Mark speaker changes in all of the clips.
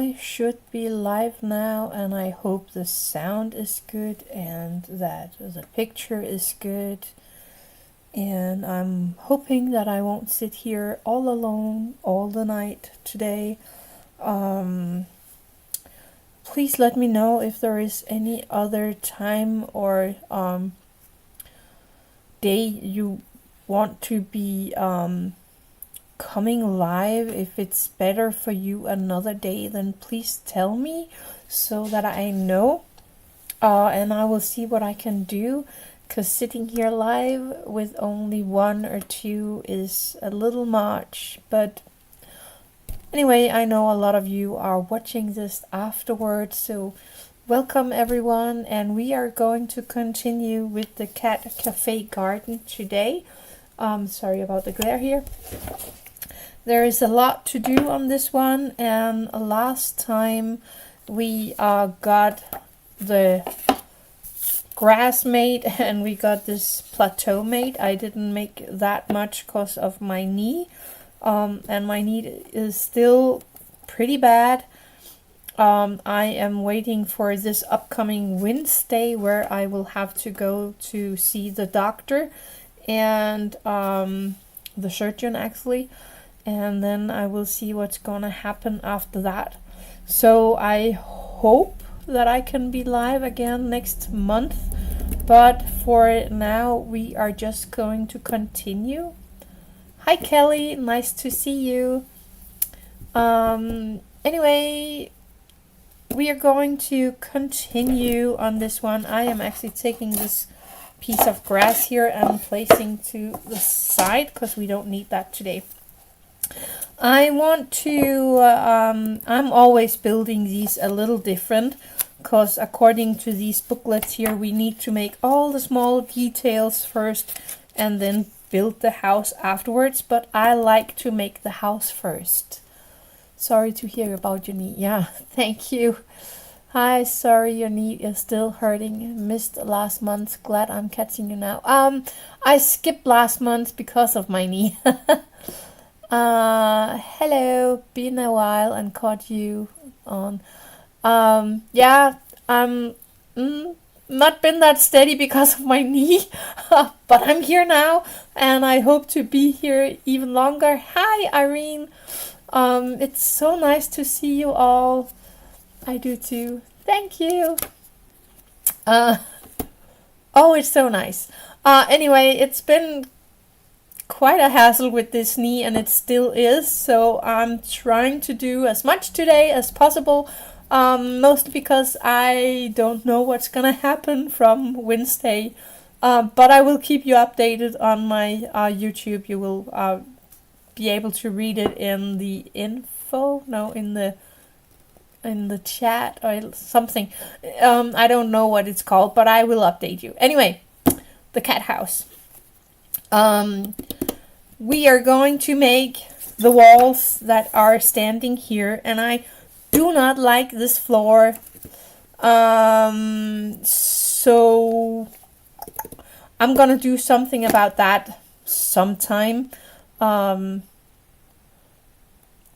Speaker 1: I should be live now, and I hope the sound is good and that the picture is good. And I'm hoping that I won't sit here all alone all the night today. Please let me know if there is any other time or day you want to be coming live. If it's better for you another day, then please tell me so that I know, and I will see what I can do, because sitting here live with only one or two is a little much. But anyway, I know a lot of you are watching this afterwards, so welcome everyone, and we are going to continue with the Cat Cafe Garden today. Sorry about the glare here. There is a lot to do on this one, and last time we got the grass made and we got this plateau made. I didn't make that much because of my knee, and my knee is still pretty bad. I am waiting for this upcoming Wednesday where I will have to go to see the doctor and the surgeon actually, and then I will see what's gonna happen after that. So I hope that I can be live again next month, but for now we are just going to continue. Hi Kelly, nice to see you. Anyway, we are going to continue on this one. I am actually taking this piece of grass here and placing to the side because we don't need that today. I want to, I'm always building these a little different, because according to these booklets here, we need to make all the small details first and then build the house afterwards, but I like to make the house first. Sorry to hear about your knee. Yeah, thank you. Hi, sorry your knee is still hurting. Missed last month. Glad I'm catching you now. I skipped last month because of my knee. Hello, been a while and caught you on. Yeah, not been that steady because of my knee, but I'm here now and I hope to be here even longer. Hi, Irene. It's so nice to see you all. I do too. Thank you. Oh, it's so nice. Anyway, it's been quite a hassle with this knee, and it still is, so I'm trying to do as much today as possible, mostly because I don't know what's gonna happen from Wednesday, but I will keep you updated on my YouTube. You will be able to read it in the info, no, in the chat or something. I don't know what it's called, but I will update you. Anyway, the cat house. We are going to make the walls that are standing here, and I do not like this floor. So I'm gonna do something about that sometime.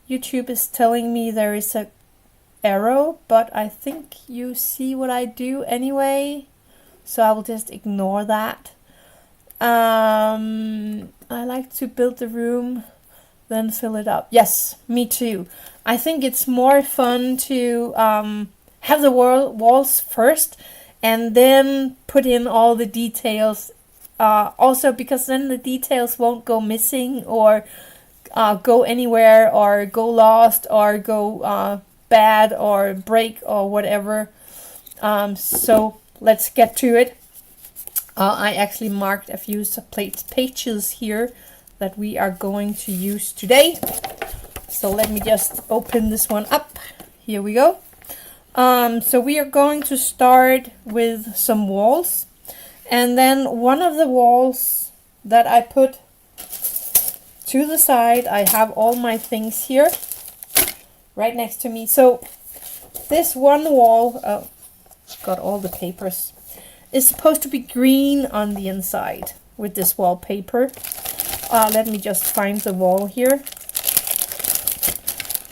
Speaker 1: YouTube is telling me there is a arrow, but I think you see what I do anyway, so I will just ignore that. I like to build the room, then fill it up. Yes, me too. I think it's more fun to have the walls first and then put in all the details. Also because then the details won't go missing or go anywhere or go lost or go bad or break or whatever. So let's get to it. I actually marked a few pages here that we are going to use today. So let me just open this one up. Here we go. So we are going to start with some walls. And then one of the walls that I put to the side, I have all my things here right next to me. So this one wall, got all the papers, is supposed to be green on the inside with this wallpaper. Let me just find the wall here.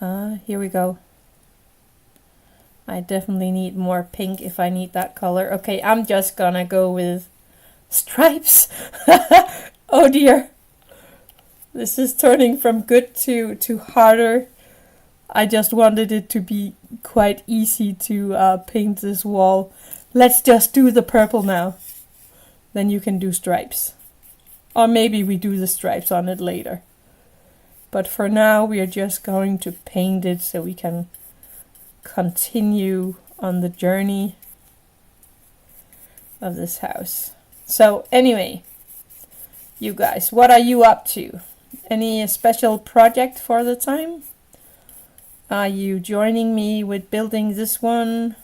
Speaker 1: Here we go. I definitely need more pink if I need that color. Okay, I'm just gonna go with stripes. Oh dear. This is turning from good to harder. I just wanted it to be quite easy to paint this wall. Let's just do the purple now. Then you can do stripes. Or maybe we do the stripes on it later. But for now we are just going to paint it so we can continue on the journey of this house. So anyway, you guys, what are you up to? Any special project for the time? Are you joining me with building this one?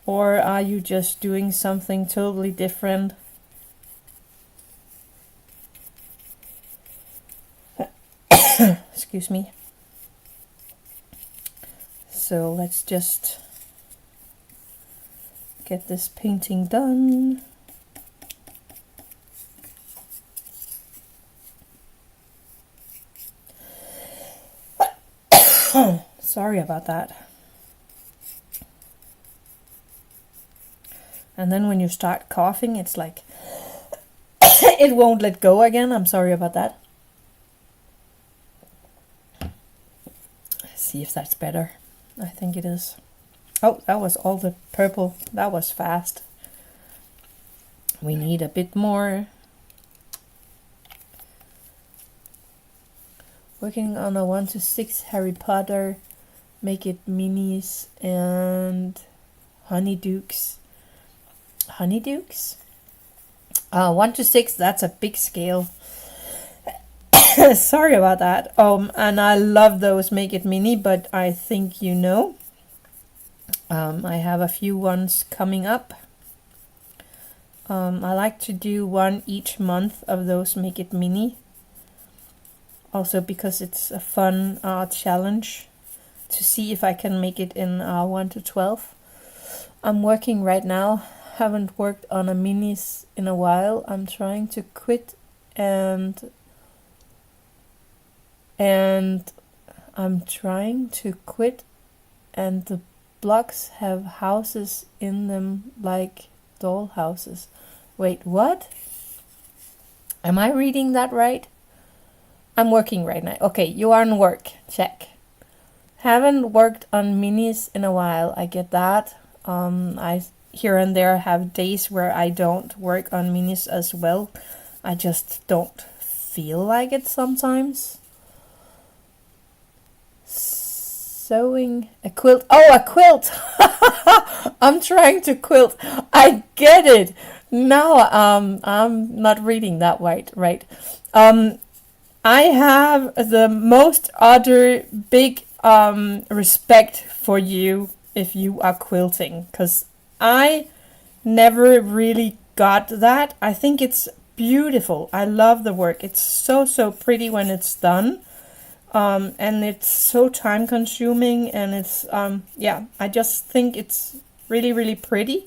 Speaker 1: Or are you just doing something totally different? Excuse me. So let's just get this painting done. Sorry about that. And then when you start coughing, it's like it won't let go again. I'm sorry about that. Let's see if that's better. I think it is. Oh, that was all the purple. That was fast. We need a bit more. Working on a 1 to 6 Harry Potter, Make It Minis, and Honeydukes. Honeydukes? 1 to 6, that's a big scale. Sorry about that. And I love those Make It Mini, but I think you know. I have a few ones coming up. I like to do one each month of those Make It Mini. Also because it's a fun challenge to see if I can make it in 1 to 12. I'm working right now. Haven't worked on a minis in a while. I'm trying to quit and I'm trying to quit, and the blocks have houses in them like doll houses. Wait, what? Am I reading that right? I'm working right now. Okay, you are on work. Check. Haven't worked on minis in a while. I get that. I here and there have days where I don't work on minis as well. I just don't feel like it sometimes. Sewing a quilt. Oh, a quilt! I'm trying to quilt. I get it. Now I'm not reading that right. I have the most utter big respect for you if you are quilting, because I never really got that. I think it's beautiful. I love the work. It's so pretty when it's done. And it's so time consuming, and it's yeah, I just think it's really pretty.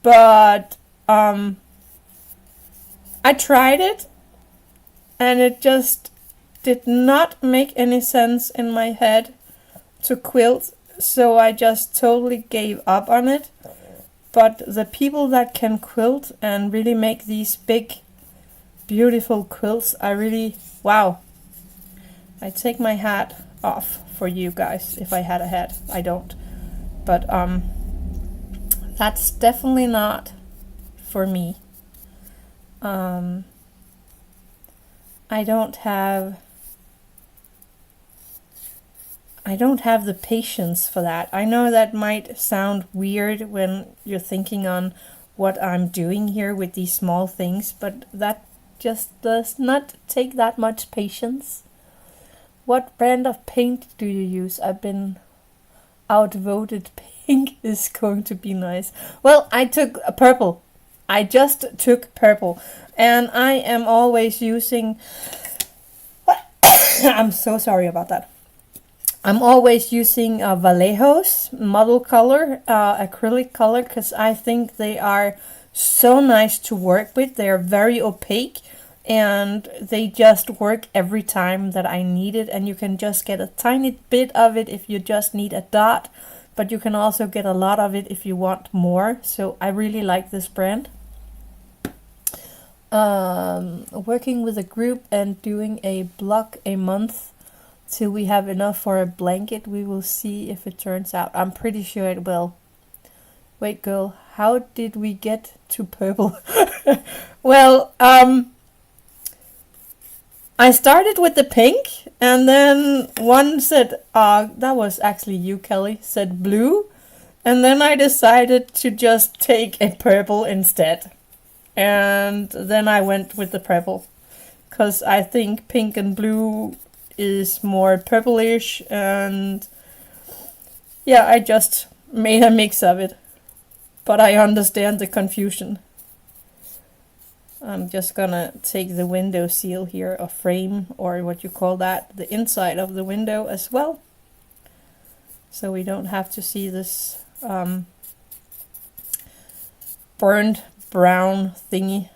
Speaker 1: But I tried it and it just did not make any sense in my head to quilt, so I just totally gave up on it. But the people that can quilt and really make these big beautiful quilts, I really, wow. I take my hat off for you guys. If I had a hat, I don't. But that's definitely not for me. I don't have the patience for that. I know that might sound weird when you're thinking on what I'm doing here with these small things, but that just does not take that much patience. What brand of paint do you use? I've been outvoted. Pink is going to be nice. Well, I took a purple. I just took purple. And I am always using... I'm so sorry about that. I'm always using Vallejo's model color, acrylic color, because I think they are so nice to work with. They are very opaque, and they just work every time that I need it, and you can just get a tiny bit of it if you just need a dot, but you can also get a lot of it if you want more. So I really like this brand. Working with a group and doing a block a month till we have enough for a blanket. We will see if it turns out. I'm pretty sure it will. Wait, girl, how did we get to purple? Well, I started with the pink, and then one said, that was actually you, Kelly, said blue, and then I decided to just take a purple instead. And then I went with the purple, because I think pink and blue is more purplish, and yeah, I just made a mix of it. But I understand the confusion. I'm just gonna take the window seal here, a frame, or what you call that, the inside of the window as well, so we don't have to see this burned brown thingy.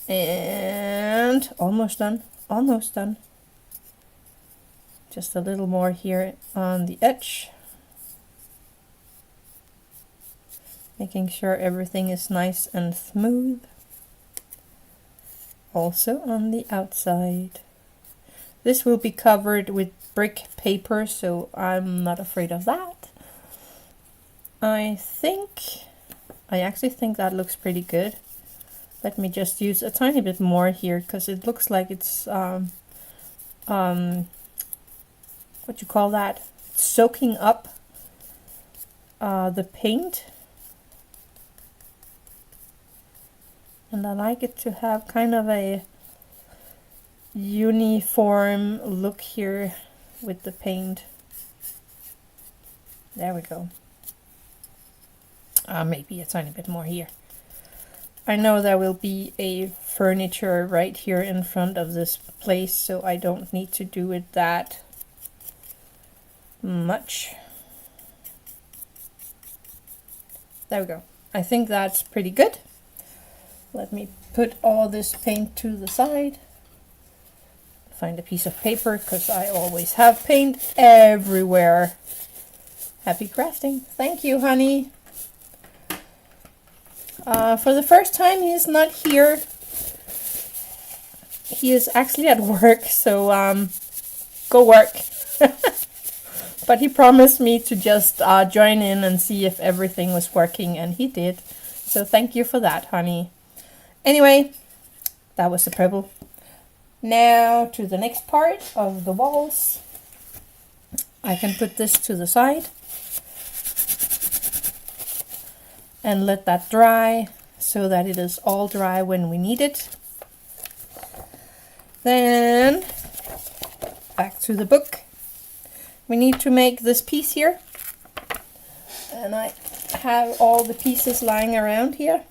Speaker 1: And almost done, almost done. Just a little more here on the edge, making sure everything is nice and smooth. Also on the outside. This will be covered with brick paper, so I'm not afraid of that. I actually think that looks pretty good. Let me just use a tiny bit more here, because it looks like it's what you call that, soaking up the paint. And I like it to have kind of a uniform look here with the paint. There we go. Maybe a tiny bit more here. I know there will be a furniture right here in front of this place, so I don't need to do it that much. There we go. I think that's pretty good. Let me put all this paint to the side. Find a piece of paper, because I always have paint everywhere. Happy crafting. Thank you, honey. For the first time, he is not here. He is actually at work, so go work. But he promised me to just join in and see if everything was working, and he did. So thank you for that, honey. Anyway, that was the purple. Now to the next part of the walls. I can put this to the side and let that dry so that it is all dry when we need it. Then back to the book. We need to make this piece here, and I have all the pieces lying around here.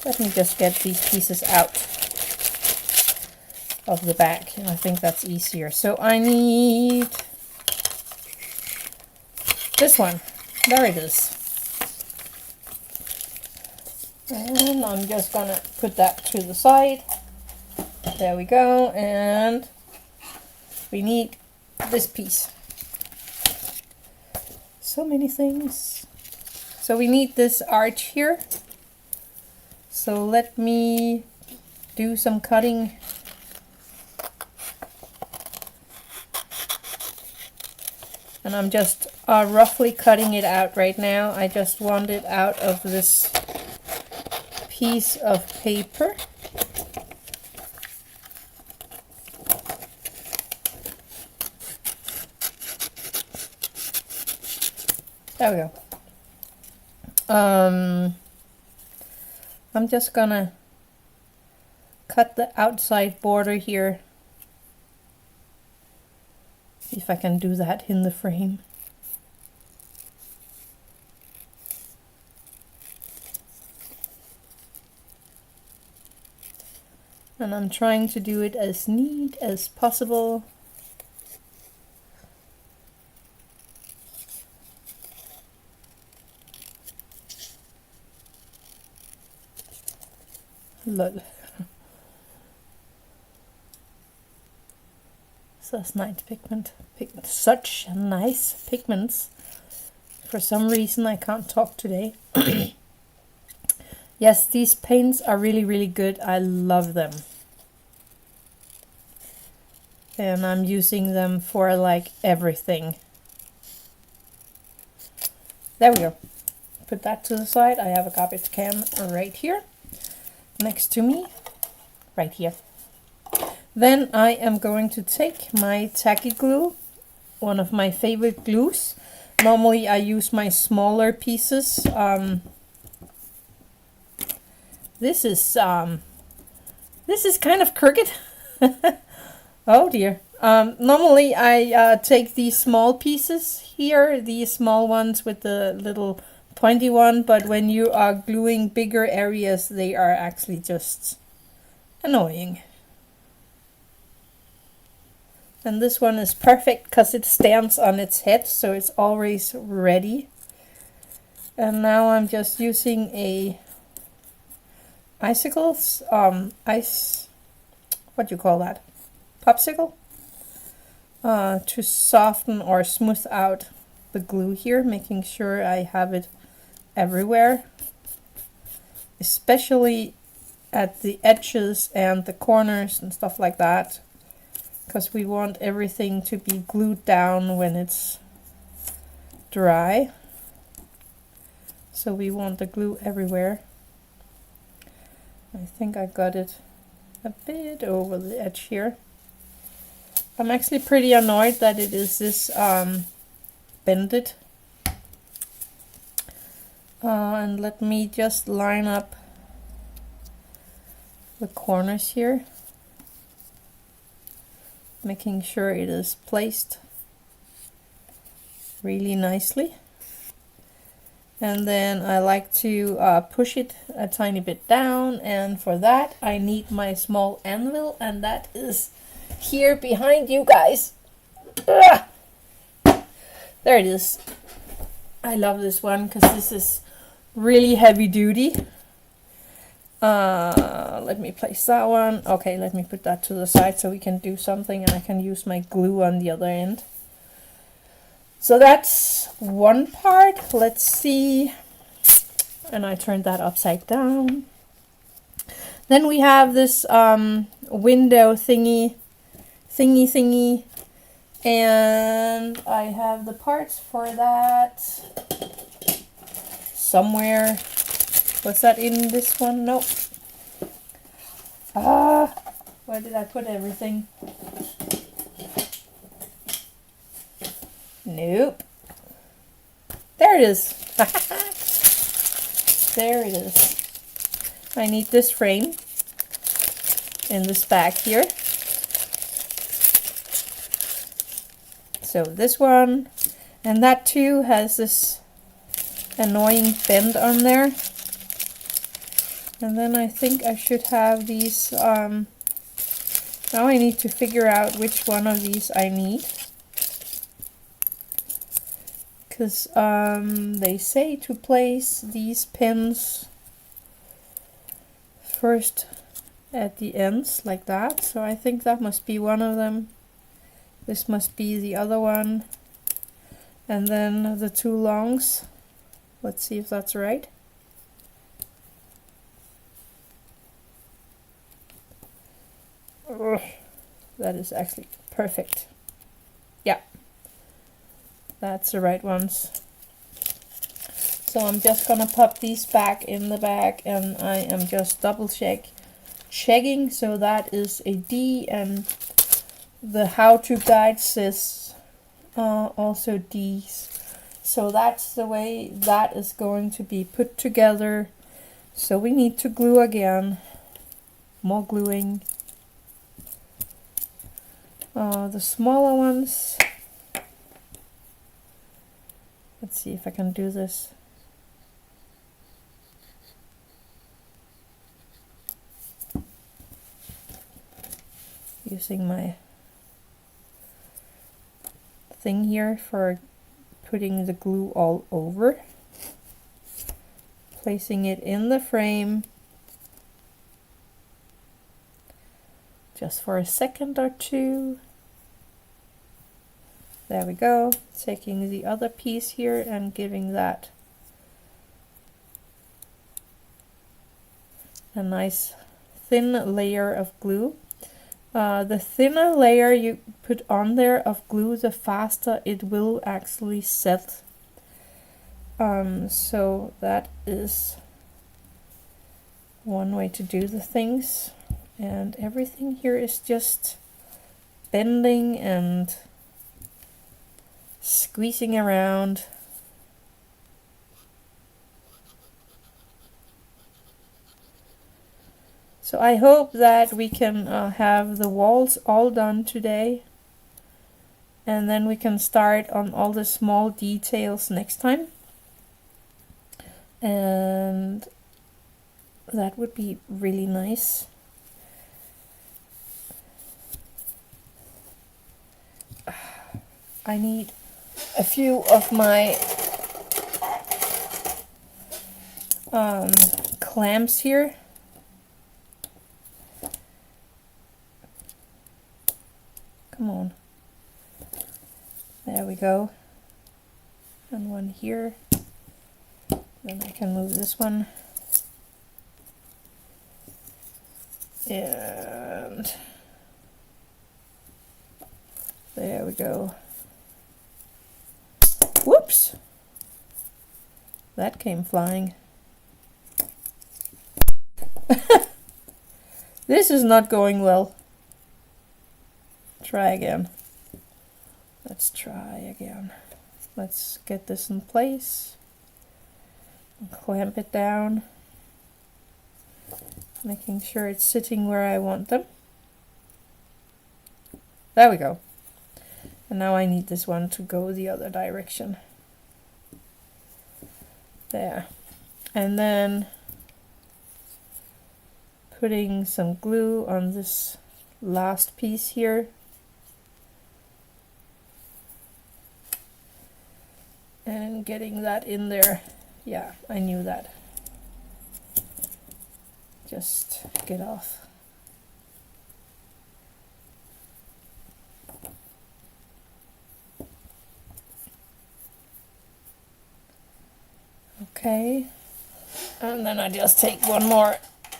Speaker 1: Let me just get these pieces out of the back. I think that's easier. So I need this one. There it is. And I'm just gonna put that to the side. There we go. And we need this piece. So many things. So we need this arch here. So let me do some cutting. And I'm just roughly cutting it out right now. I just want it out of this piece of paper. There we go. I'm just gonna cut the outside border here. See if I can do that in the frame. And I'm trying to do it as neat as possible. Lol. Such nice pigment. Such nice pigments. For some reason I can't talk today. Yes, these paints are really good. I love them. And I'm using them for like everything. There we go. Put that to the side. I have a garbage can right here next to me, right here. Then I am going to take my tacky glue, one of my favorite glues. Normally I use my smaller pieces. This is kind of crooked. Oh dear. Normally I take these small pieces here, these small ones with the little pointy one, but when you are gluing bigger areas, they are actually just annoying. And this one is perfect because it stands on its head, so it's always ready. And now I'm just using a what do you call that? Popsicle? To soften or smooth out the glue here, making sure I have it everywhere, especially at the edges and the corners and stuff like that, because we want everything to be glued down when it's dry. So we want the glue everywhere. I think I got it a bit over the edge here. I'm actually pretty annoyed that it is this bended. And let me just line up the corners here, making sure it is placed really nicely. And then I like to push it a tiny bit down, and for that I need my small anvil, and that is here behind you guys. Ugh! There it is. I love this one because this is really heavy duty. Let me place that one. Okay, let me put that to the side so we can do something, and I can use my glue on the other end. So that's one part. Let's see. And I turned that upside down. Then we have this window thingy. And I have the parts for that somewhere. Was that in this one? Nope. Where did I put everything? Nope. There it is. There it is. I need this frame in this bag here. So this one, and that too has this annoying bend on there. And then I think I should have these, now I need to figure out which one of these I need. Because they say to place these pins first at the ends like that. So I think that must be one of them. This must be the other one. And then the two longs. Let's see if that's right. Ugh, that is actually perfect. Yeah, that's the right ones. So I'm just gonna pop these back in the bag, and I am just double checking. So that is a D, and the how-to guide says also D's. So that's the way that is going to be put together. So we need to glue again. More gluing. The smaller ones. Let's see if I can do this. Using my thing here for putting the glue all over. Placing it in the frame. just for a second or two. There we go. Taking the other piece here and giving that a nice thin layer of glue. The thinner layer you put on there of glue, the faster it will actually set. So that is one way to do the things. And everything here is just bending and squeezing around. So I hope that we can have the walls all done today, and then we can start on all the small details next time. And that would be really nice. I need a few of my clamps here. Come on. There we go. And one here. Then I can move this one. And there we go. Whoops! That came flying. This is not going well. Try again. Let's try again. Let's get this in place. Clamp it down. Making sure it's sitting where I want them. There we go. And now I need this one to go the other direction. There. And then putting some glue on this last piece here. And getting that in there. Yeah, I knew that. Just get off. Okay. And then I just take one more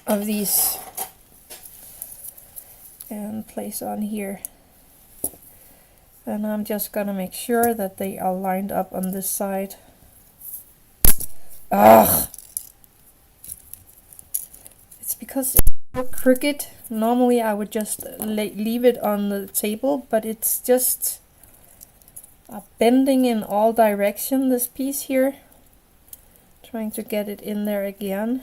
Speaker 1: of these and place on here. And I'm just gonna make sure that they are lined up on this side. Ugh! It's because it's so crooked. Normally I would just leave it on the table, but it's just bending in all directions, this piece here. Trying to get it in there again.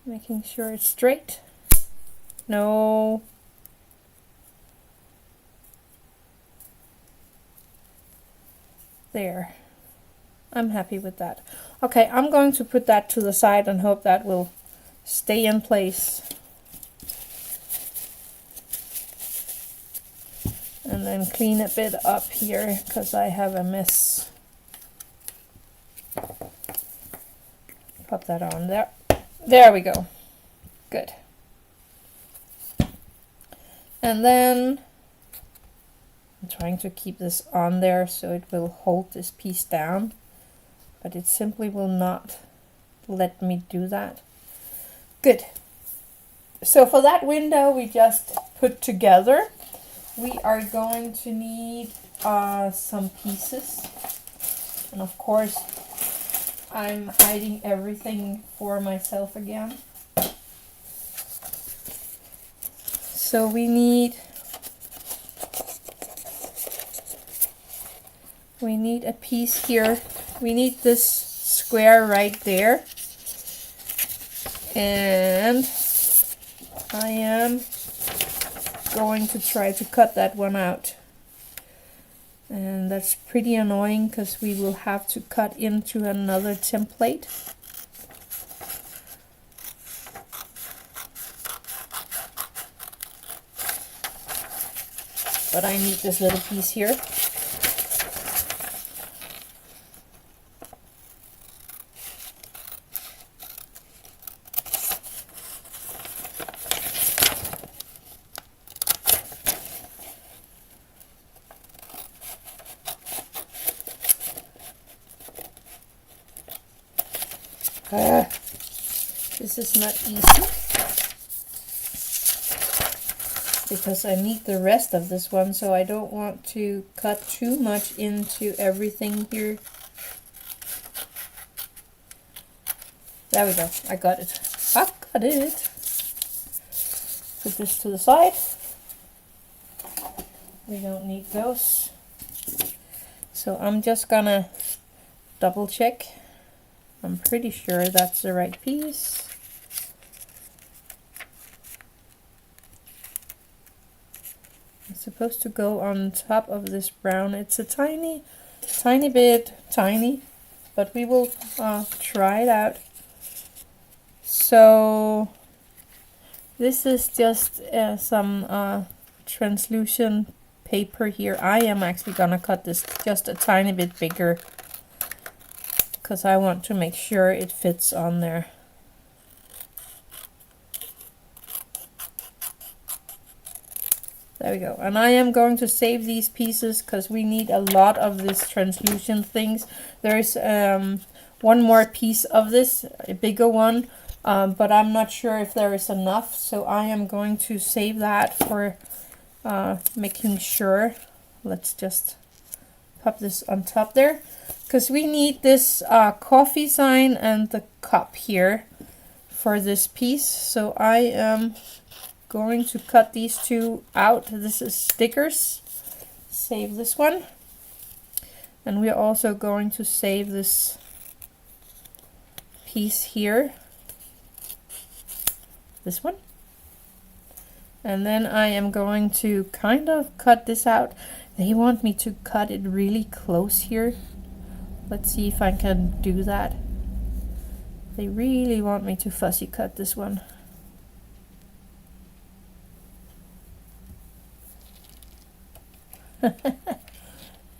Speaker 1: Making sure it's straight. No. There. I'm happy with that. Okay, I'm going to put that to the side and hope that will stay in place. And then clean a bit up here because I have a mess. Pop that on there. There we go. Good. And then I'm trying to keep this on there so it will hold this piece down, but it simply will not let me do that. Good. So for that window we just put together, we are going to need some pieces. And of course I'm hiding everything for myself again. So we need a piece here. We need this square right there. And I am going to try to cut that one out. And that's pretty annoying because we will have to cut into another template. But I need this little piece here. This is not easy because I need the rest of this one, so I don't want to cut too much into everything here. There we go, I got it. I got it. Put this to the side. We don't need those. So I'm just gonna double check. I'm pretty sure that's the right piece. It's supposed to go on top of this brown. It's a tiny bit tiny, but we will try it out. So this is just some translucent paper here. I am actually gonna cut this just a tiny bit bigger because I want to make sure it fits on there. There we go. And I am going to save these pieces because we need a lot of this translucent things. There's one more piece of this, a bigger one, but I'm not sure if there is enough. So I am going to save that for making sure. Let's just pop this on top there because we need this coffee sign and the cup here for this piece. So I am going to cut these two out. This is stickers. Save this one. And we are also going to save this piece here. This one. And then I am going to kind of cut this out. They want me to cut it really close here. Let's see if I can do that. They really want me to fussy cut this one.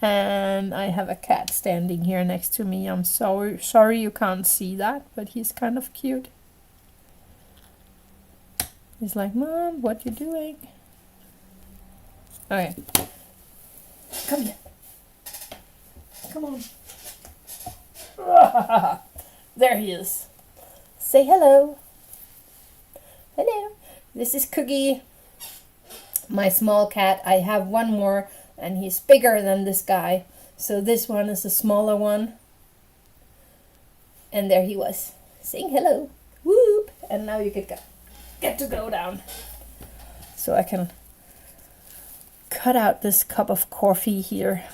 Speaker 1: And I have a cat standing here next to me. I'm sorry you can't see that, but he's kind of cute. He's like, Mom, what you doing? Okay. Come here. Come on. There he is. Say hello. Hello. This is Cookie, my small cat. I have one more, and he's bigger than this guy. So this one is a smaller one. And there he was, saying hello. Whoop. And now you get to go down. So I can cut out this cup of coffee here.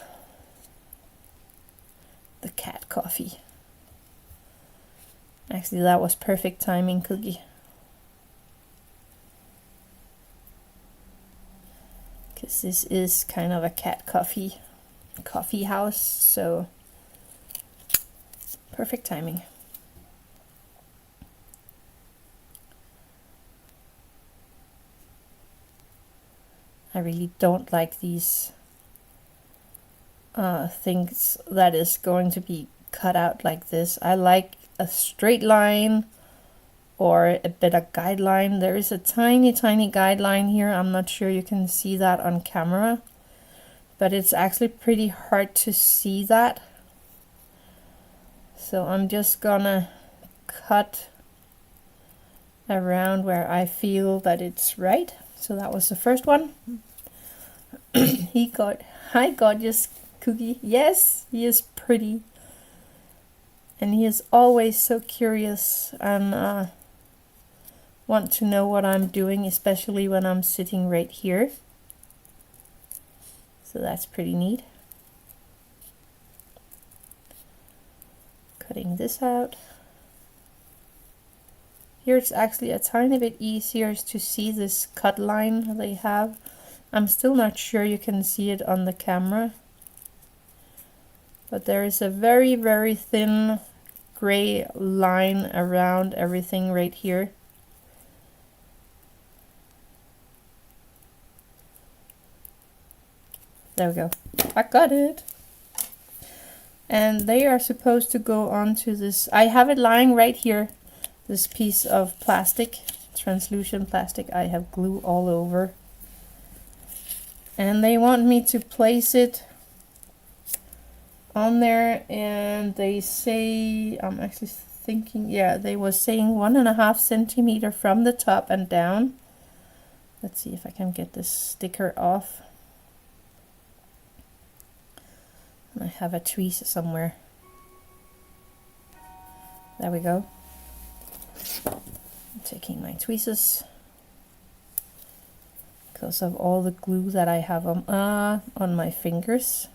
Speaker 1: The cat coffee. Actually, that was perfect timing, Cookie. Because this is kind of a cat coffee house, so perfect timing. I really don't like these things that is going to be cut out like this. I like a straight line or a bit of guideline. There is a tiny guideline here. I'm not sure you can see that on camera, but it's actually pretty hard to see that. So I'm just gonna cut around where I feel that it's right. So that was the first one. Hi gorgeous Cookie. Yes, he is pretty. And he is always so curious and want to know what I'm doing, especially when I'm sitting right here. So that's pretty neat. Cutting this out. Here it's actually a tiny bit easier to see this cut line they have. I'm still not sure you can see it on the camera. But there is a very thin gray line around everything right here. There we go. I got it. And they are supposed to go onto this. I have it lying right here. This piece of plastic, translucent plastic. I have glue all over. And they want me to place it on there, and they say, I'm actually thinking, yeah, they were saying 1.5 centimeter from the top and down. Let's see if I can get this sticker off. I have a tweeze somewhere. There we go. I'm taking my tweezers because of all the glue that I have on my fingers.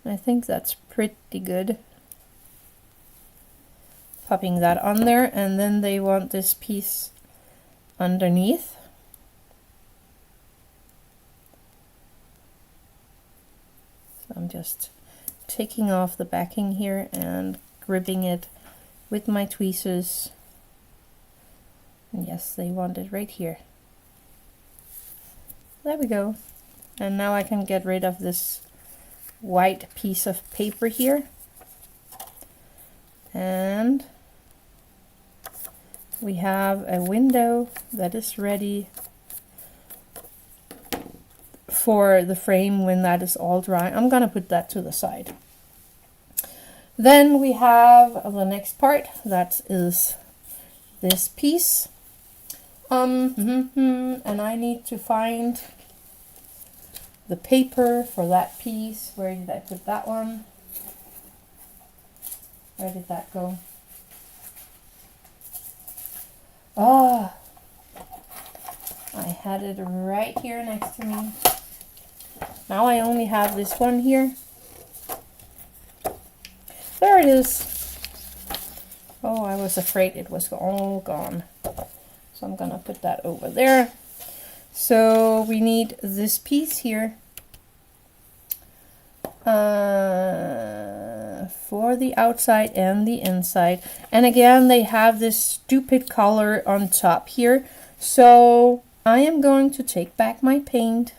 Speaker 1: I think that's pretty good. Popping that on there, and then they want this piece underneath. So I'm just taking off the backing here and gripping it with my tweezers. And yes, they want it right here. There we go. And now I can get rid of this white piece of paper here. And we have a window that is ready for the frame when that is all dry. I'm gonna put that to the side. Then we have the next part, that is this piece. And I need to find the paper for that piece. Where did I put that one? Where did that go? Ah, I had it right here next to me. Now I only have this one here. There it is. Oh, I was afraid it was all gone. So I'm gonna put that over there. So we need this piece here for the outside and the inside. And again, they have this stupid color on top here. So I am going to take back my paint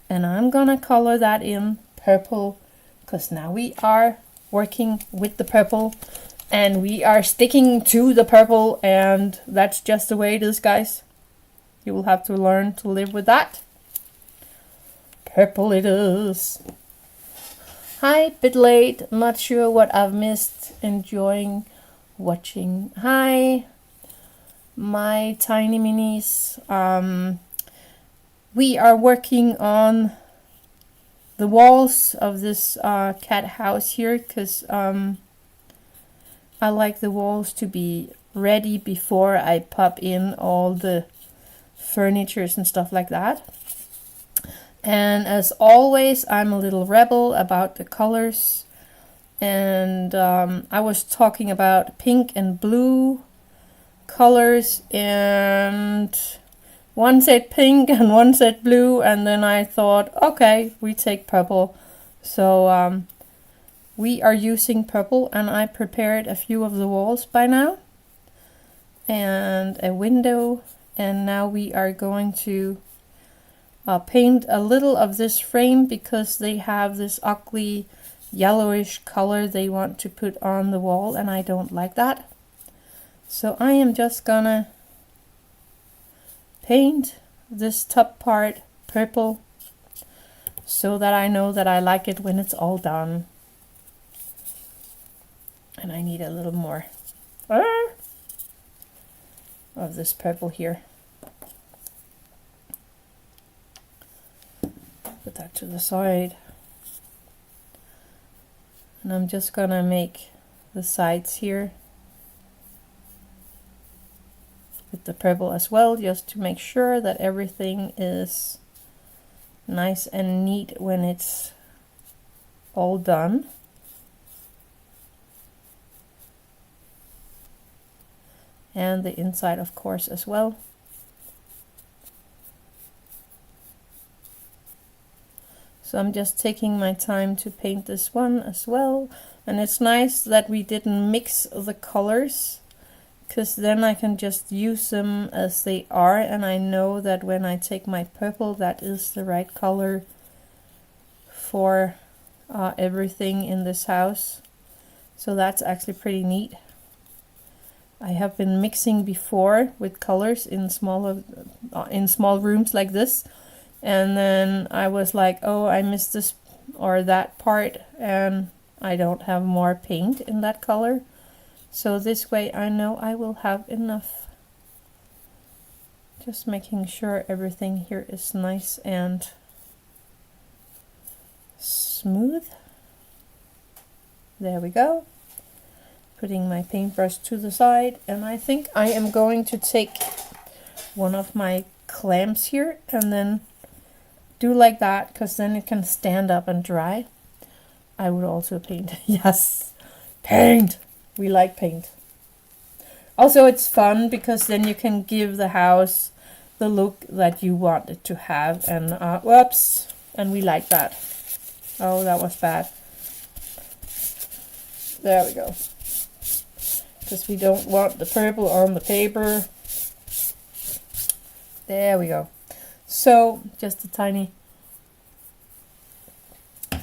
Speaker 1: and I'm gonna color that in purple, because now we are working with the purple and we are sticking to the purple, and that's just the way it is, guys. You will have to learn to live with that. Purple it is. Hi, bit late, not sure what I've missed, enjoying watching. Hi, my tiny minis. We are working on the walls of this cat house here, because I like the walls to be ready before I pop in all the furnitures and stuff like that. And as always, I'm a little rebel about the colors, and I was talking about pink and blue colors, and one said pink and one said blue, and then I thought, okay, we take purple. So we are using purple, and I prepared a few of the walls by now and a window, and now we are going to paint a little of this frame because they have this ugly yellowish color they want to put on the wall, and I don't like that. So I am just gonna paint this top part purple so that I know that I like it when it's all done. And I need a little more of this purple here. Put that to the side. And I'm just gonna make the sides here with the purple as well, just to make sure that everything is nice and neat when it's all done. And the inside, of course, as well. So I'm just taking my time to paint this one as well. And it's nice that we didn't mix the colors, because then I can just use them as they are, and I know that when I take my purple, that is the right color for everything in this house. So that's actually pretty neat. I have been mixing before with colors in small rooms like this, and then I was like, oh, I missed this or that part, and I don't have more paint in that color. So this way I know I will have enough. Just making sure everything here is nice and smooth. There we go. Putting my paintbrush to the side, and I think I am going to take one of my clamps here and then do like that, because then it can stand up and dry. I would also paint. Yes, paint. We like paint. Also, it's fun because then you can give the house the look that you want it to have. And whoops, and we like that. Oh, that was bad. There we go. Because we don't want the purple on the paper. There we go. So just a tiny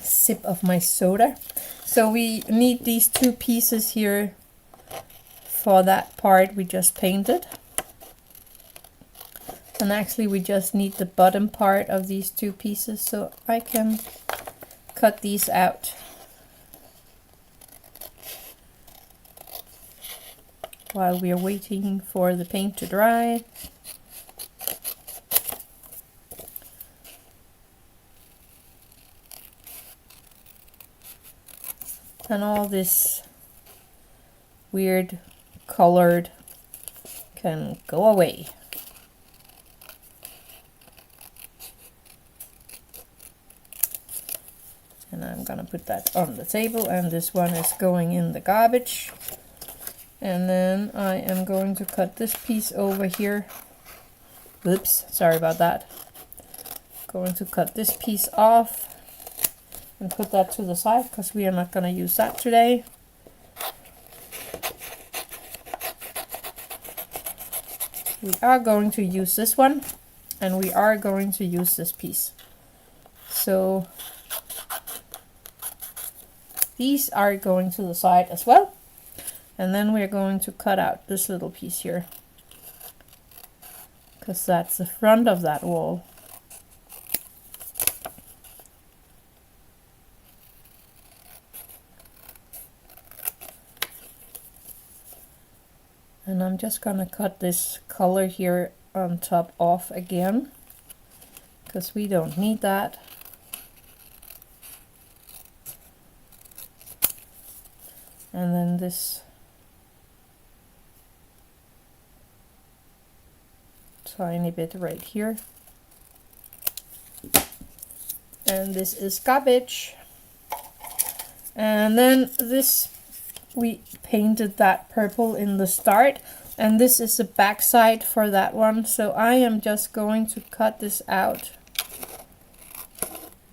Speaker 1: sip of my soda. So we need these two pieces here for that part we just painted. And actually we just need the bottom part of these two pieces, so I can cut these out while we are waiting for the paint to dry. And all this weird colored can go away. And I'm gonna put that on the table, and this one is going in the garbage. And then I am going to cut this piece over here. Oops, sorry about that. Going to cut this piece off and put that to the side because we are not going to use that today. We are going to use this one, and we are going to use this piece. So these are going to the side as well. And then we're going to cut out this little piece here, because that's the front of that wall. And I'm just gonna cut this color here on top off again, because we don't need that. And then this tiny bit right here. And this is garbage. And then this, we painted that purple in the start, and this is the back side for that one. So I am just going to cut this out,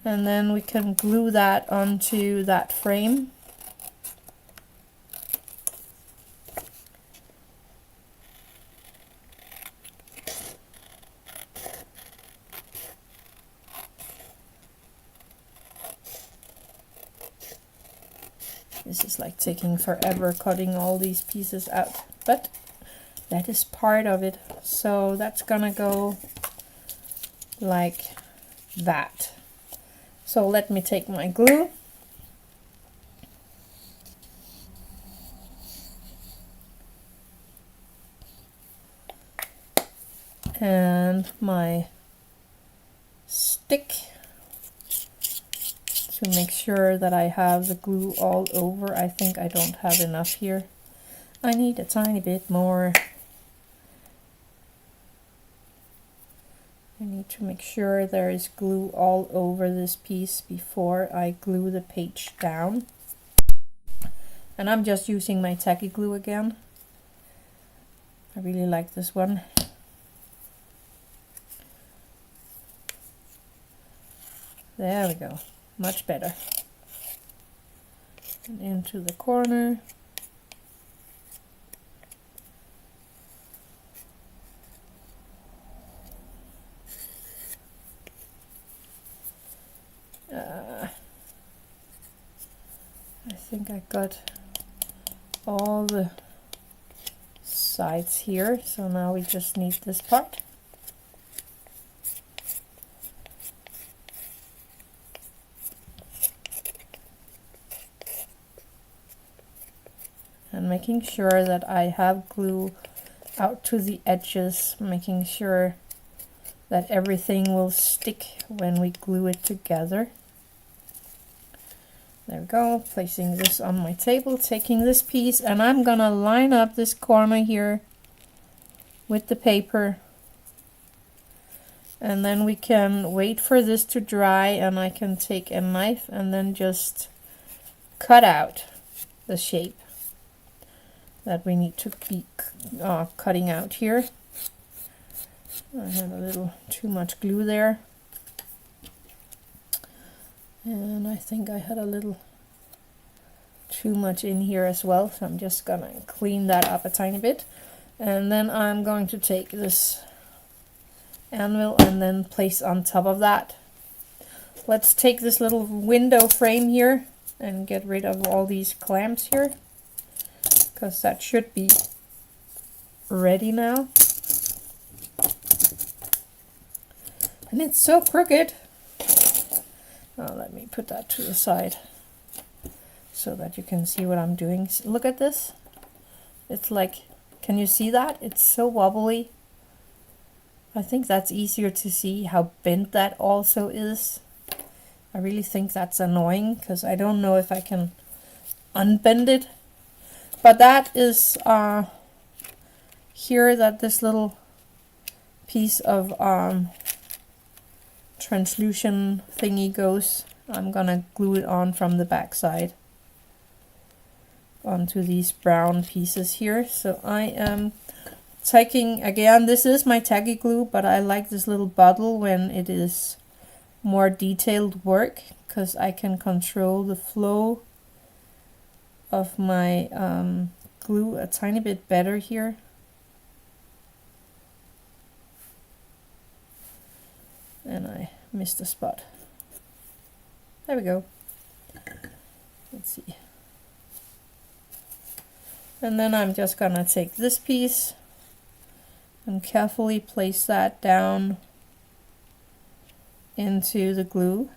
Speaker 1: and then we can glue that onto that frame. This is like taking forever cutting all these pieces out, but that is part of it. So that's gonna go like that. So let me take my glue. And my stick to make sure that I have the glue all over. I think I don't have enough here. I need a tiny bit more. I need to make sure there is glue all over this piece before I glue the page down. And I'm just using my tacky glue again. I really like this one. There we go. Much better. And into the corner. I think I got all the sides here, so now we just need this part. and making sure that I have glue out to the edges, making sure that everything will stick when we glue it together. There we go, placing this on my table, taking this piece, and I'm gonna line up this corner here with the paper. And then we can wait for this to dry, and I can take a knife and then just cut out the shape that we need to be cutting out here. I had a little too much glue there. And I think I had a little too much in here as well, so I'm just gonna clean that up a tiny bit. And then I'm going to take this anvil and then place on top of that. Let's take this little window frame here and get rid of all these clamps here, because that should be ready now. And it's so crooked. Oh, let me put that to the side so that you can see what I'm doing. Look at this. It's like, can you see that? It's so wobbly. I think that's easier to see how bent that also is. I really think that's annoying because I don't know if I can unbend it. But that is here that this little piece of translution thingy goes. I'm gonna glue it on from the back side onto these brown pieces here. So I am taking, again, this is my tacky glue, but I like this little bottle when it is more detailed work, because I can control the flow of my glue a tiny bit better here. And I missed a spot. There we go. Let's see. And then I'm just gonna take this piece and carefully place that down into the glue.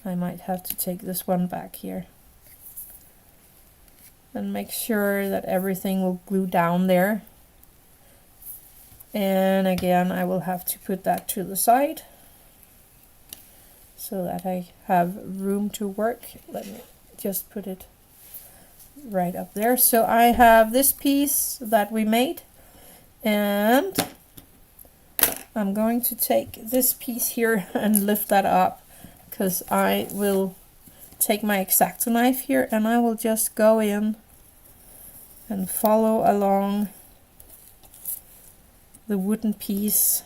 Speaker 1: I might have to take this one back here. And make sure that everything will glue down there. And again, I will have to put that to the side so that I have room to work. Let me just put it right up there. So I have this piece that we made, and I'm going to take this piece here and lift that up, because I will take my X-Acto knife here and I will just go in and follow along the wooden piece,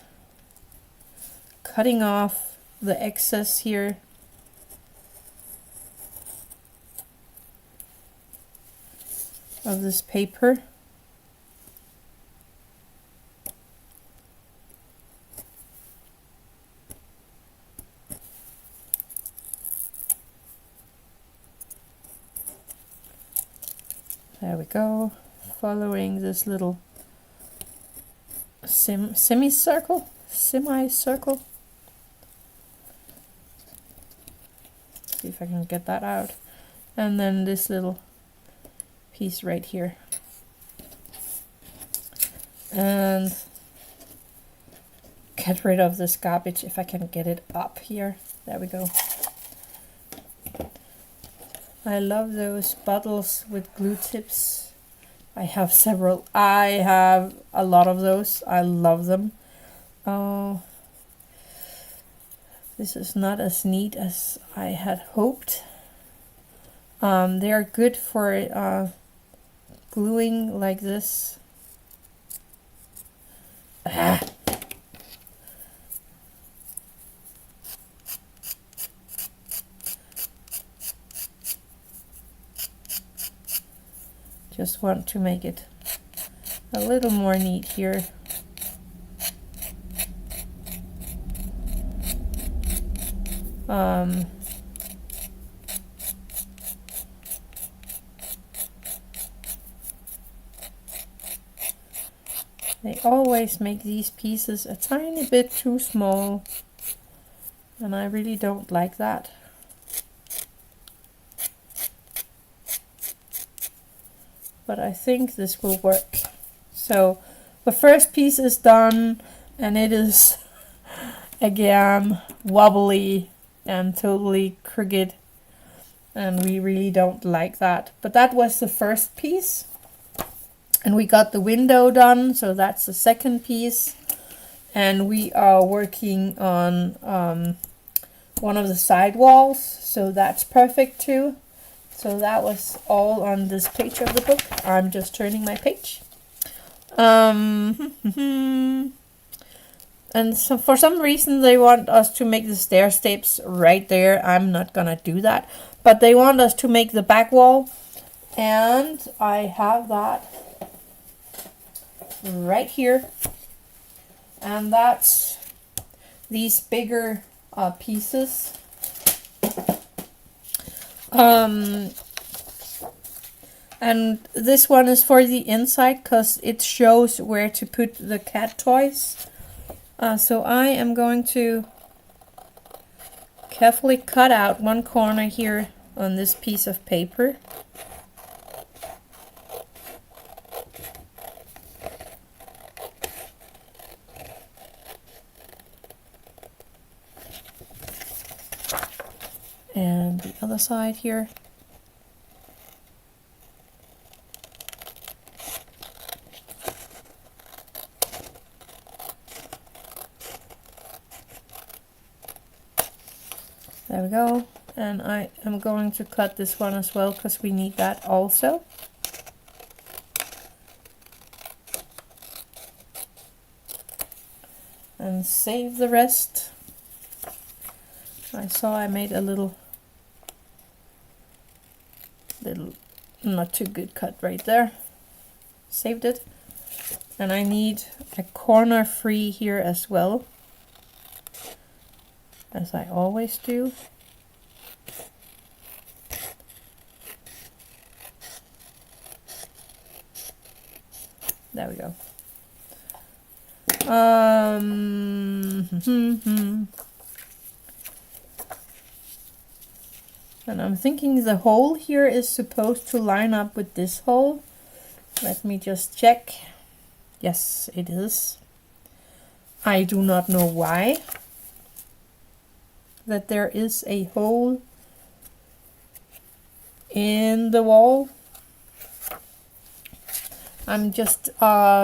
Speaker 1: cutting off the excess here. Of this paper. There we go, following this little semicircle. See if I can get that out. And then this little piece right here. And get rid of this garbage if I can get it up here. There we go. I love those bottles with glue tips. I have several. I have a lot of those. I love them. Oh, this is not as neat as I had hoped. They are good for gluing like this. Ah. Just want to make it a little more neat here. They always make these pieces a tiny bit too small. and I really don't like that. But I think this will work. So the first piece is done, and it is again wobbly and totally crooked, and we really don't like that. But that was the first piece, and we got the window done, so that's the second piece. And we are working on one of the side walls, so that's perfect too. So that was all on this page of the book. I'm just turning my page. And so for some reason they want us to make the stair steps right there. I'm not gonna do that, but they want us to make the back wall, and I have that right here, and that's these bigger pieces. And this one is for the inside because it shows where to put the cat toys. So I am going to carefully cut out one corner here on this piece of paper. And the other side here. There we go. And I am going to cut this one as well because we need that also. And save the rest. I saw I made a little not too good cut right there. Saved it. And I need a corner free here as well, as I always do. There we go. And I'm thinking the hole here is supposed to line up with this hole. Let me just check. Yes, it is. I do not know why that there is a hole in the wall. I'm just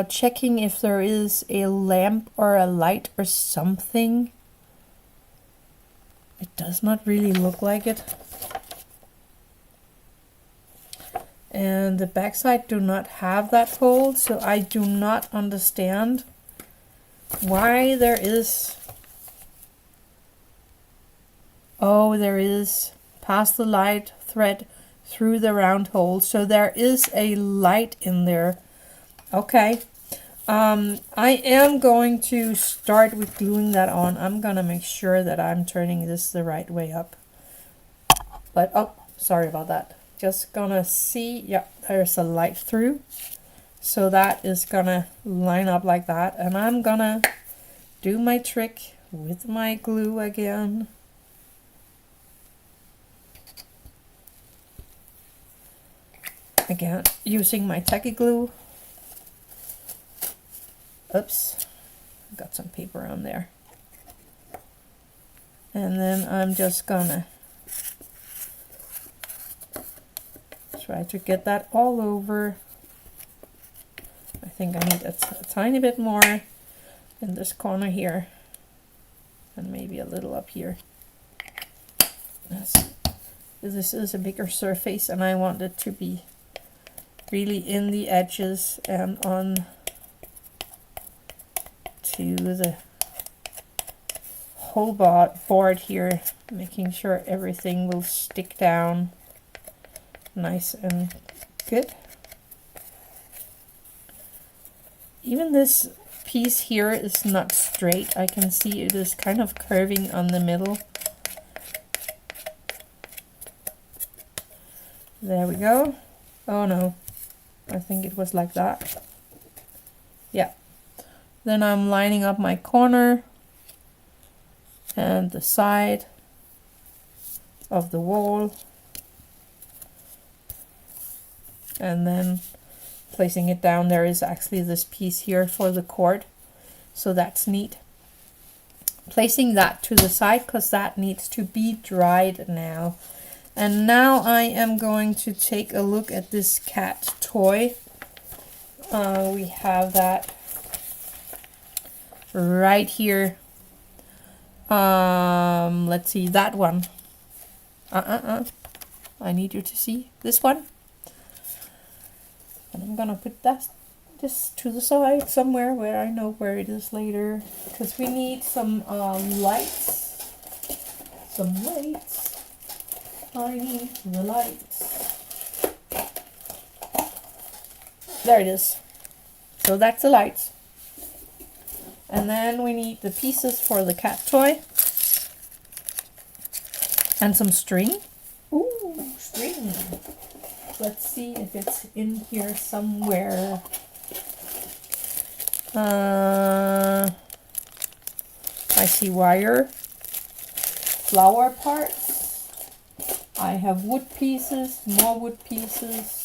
Speaker 1: checking if there is a lamp or a light or something. It does not really look like it. And the backside do not have that hole, so I do not understand why there is. Oh, there is. Pass the light thread through the round hole, so there is a light in there. Okay. I am going to start with gluing that on. I'm gonna make sure that I'm turning this the right way up. But, oh, sorry about that. Just gonna see, yeah, there's a light through. So that is gonna line up like that. And I'm gonna do my trick with my glue again. Again, using my tacky glue. Oops, got some paper on there. And then I'm just gonna try to get that all over. I think I need a tiny bit more in this corner here, and maybe a little up here. This is a bigger surface, and I want it to be really in the edges and on to the whole board here, making sure everything will stick down nice and good. Even this piece here is not straight. I can see it is kind of curving on the middle. There we go. Oh no, I think it was like that. Yeah. Then I'm lining up my corner and the side of the wall, and then placing it down. There is actually this piece here for the cord, so that's neat. Placing that to the side because that needs to be dried now. And now I am going to take a look at this cat toy. We have that right here. Let's see, that one. I need you to see this one. And I'm gonna put that just to the side somewhere where I know where it is later, because we need some lights. Some lights. I need the lights. There it is. So that's the lights. And then we need the pieces for the cat toy. And some string. Ooh, string. Let's see if it's in here somewhere. I see wire. Flower parts. I have wood pieces, more wood pieces.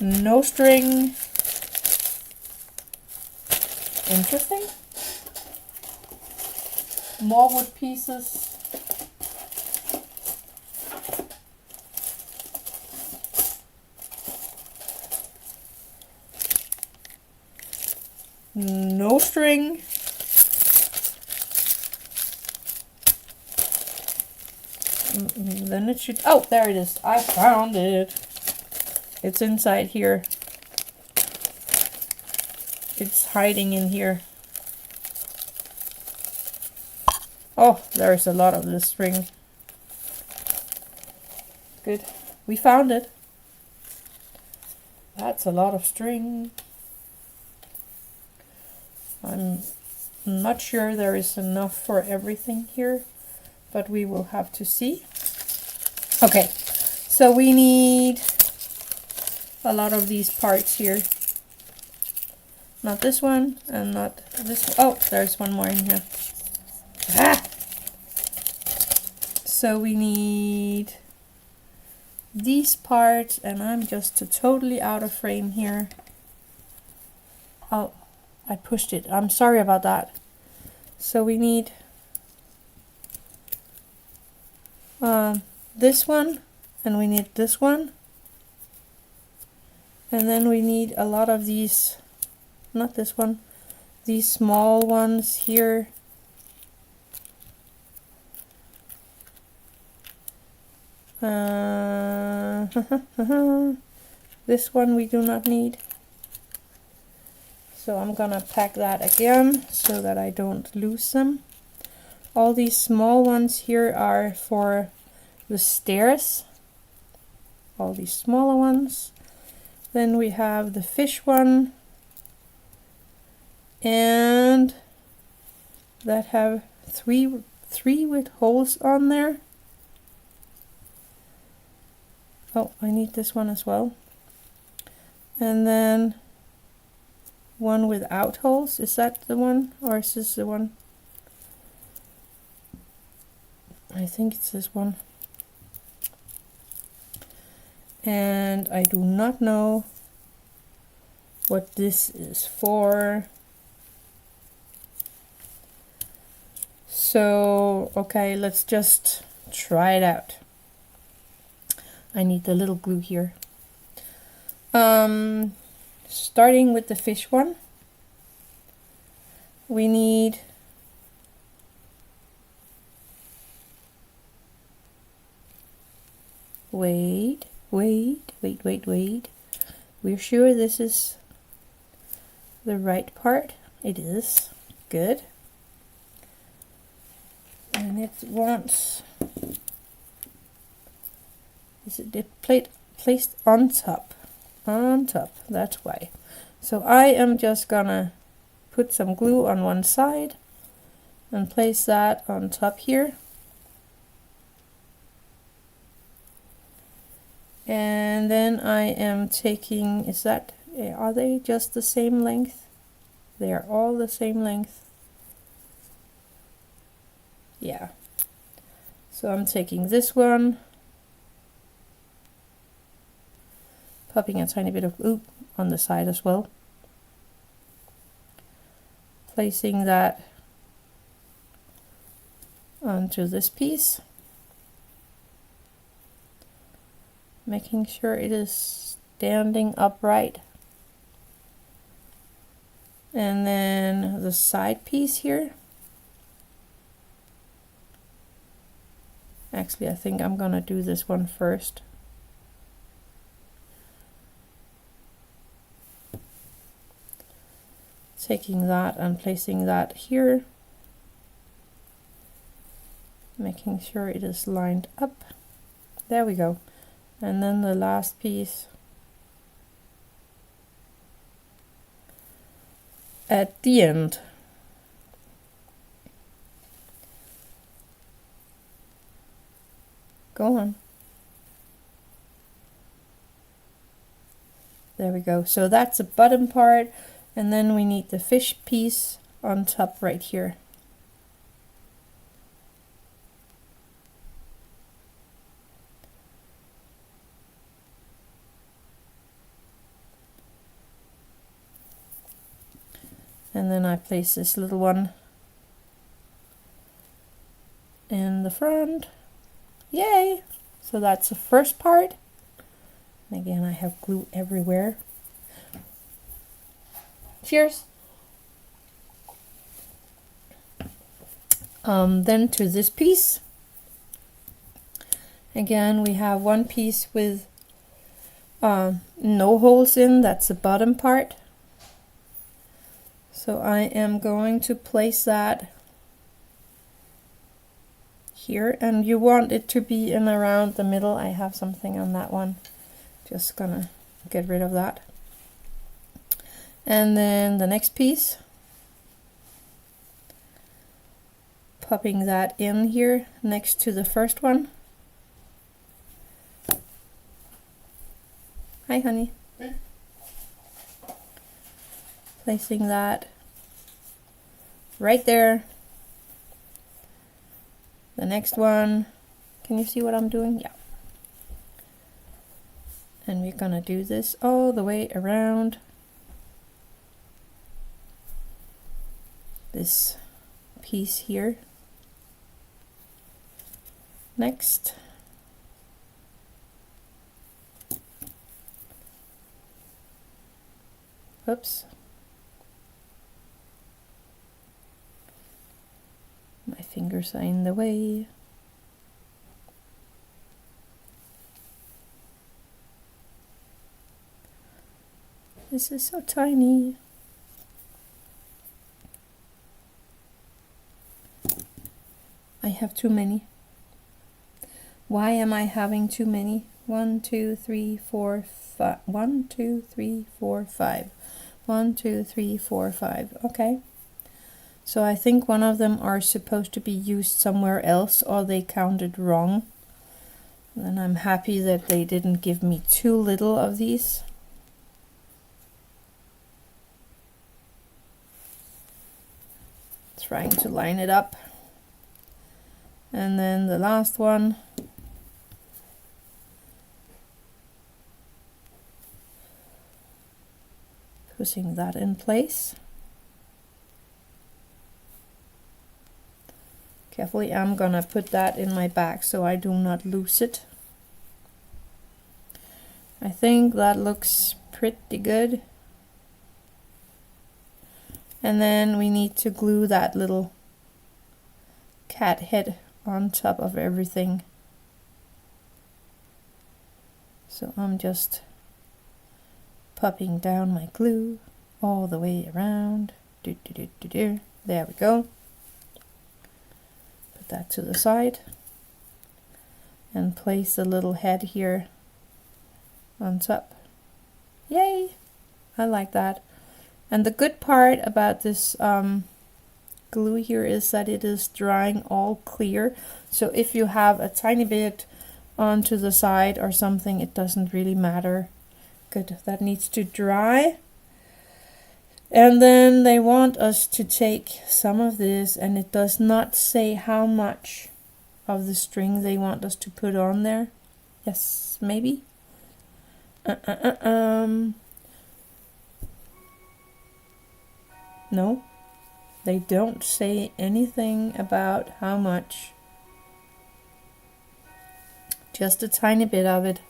Speaker 1: No string. Interesting. More wood pieces. No string. Then it should, oh, there it is. I found it. It's inside here. It's hiding in here. Oh, there's a lot of this string. Good. We found it. That's a lot of string. I'm not sure there is enough for everything here, but we will have to see. Okay, so we need a lot of these parts here. Not this one, and not this one. Oh, there's one more in here. Ah! So we need these parts, and I'm just totally out of frame here. Oh, I pushed it. I'm sorry about that. So we need this one, and we need this one, and then we need a lot of these, not this one, these small ones here. This one we do not need. So I'm gonna pack that again so that I don't lose them. All these small ones here are for the stairs. All these smaller ones. Then we have the fish one. And that have three with holes on there. Oh, I need this one as well. And then one without holes. Is that the one, or is this the one? I think it's this one. And I do not know what this is for. So, okay, let's just try it out. I need the little glue here. Starting with the fish one, we need wait. We're sure this is the right part. It is. Good. And it wants, is it placed on top? On top, that's why. So I am just gonna put some glue on one side and place that on top here. And then I am taking, is that Are they just the same length? They are all the same length. Yeah. So I'm taking this one, popping a tiny bit of glue on the side as well, placing that onto this piece, making sure it is standing upright, and then the side piece here. Actually, I think I'm gonna do this one first. Taking that and placing that here, making sure it is lined up. There we go. And then the last piece at the end. Go on. There we go. So that's the bottom part, and then we need the fish piece on top right here. And then I place this little one in the front. Yay! So that's the first part. And again, I have glue everywhere. Cheers! Then to this piece. Again, we have one piece with no holes in. That's the bottom part. So I am going to place that here, and you want it to be in around the middle. I have something on that one, just gonna get rid of that. And then the next piece, popping that in here next to the first one. Hi honey. Placing that right there. The next one, can you see what I'm doing? Yeah. And we're gonna do this all the way around this piece here. Next. Oops. My fingers are in the way. This is so tiny. I have too many. Why am I having too many? 1, 2, 3, 4, 5. 1, 2, 3, 4, 5. 1, 2, 3, 4, 5. Okay. So I think one of them are supposed to be used somewhere else, or they counted wrong. And I'm happy that they didn't give me too little of these. Trying to line it up. And then the last one. Pushing that in place. Carefully, I'm gonna put that in my bag so I do not lose it. I think that looks pretty good. And then we need to glue that little cat head on top of everything. So I'm just popping down my glue all the way around. There we go. Put that to the side and place a little head here on top. Yay! I like that. And the good part about this glue here is that it is drying all clear. So if you have a tiny bit onto the side or something, it doesn't really matter. Good, that needs to dry. And then they want us to take some of this, and it does not say how much of the string they want us to put on there. Yes, maybe. No, they don't say anything about how much. Just a tiny bit of it.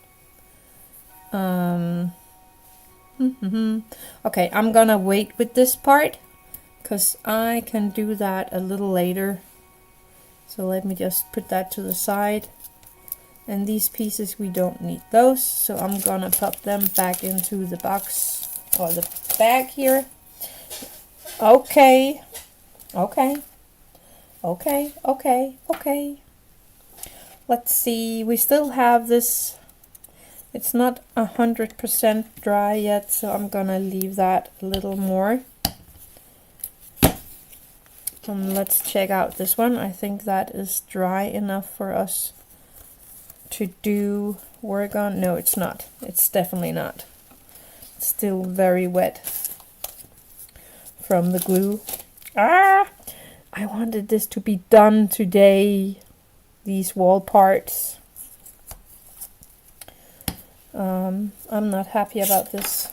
Speaker 1: Okay, I'm gonna wait with this part because I can do that a little later. So let me just put that to the side. And these pieces, we don't need those, so I'm gonna pop them back into the box or the bag here. Okay. Let's see, we still have this. It's not 100% dry yet, so I'm gonna leave that a little more. Let's check out this one. I think that is dry enough for us to do work on. No, it's not. It's definitely not. It's still very wet from the glue. I wanted this to be done today, these wall parts. I'm not happy about this.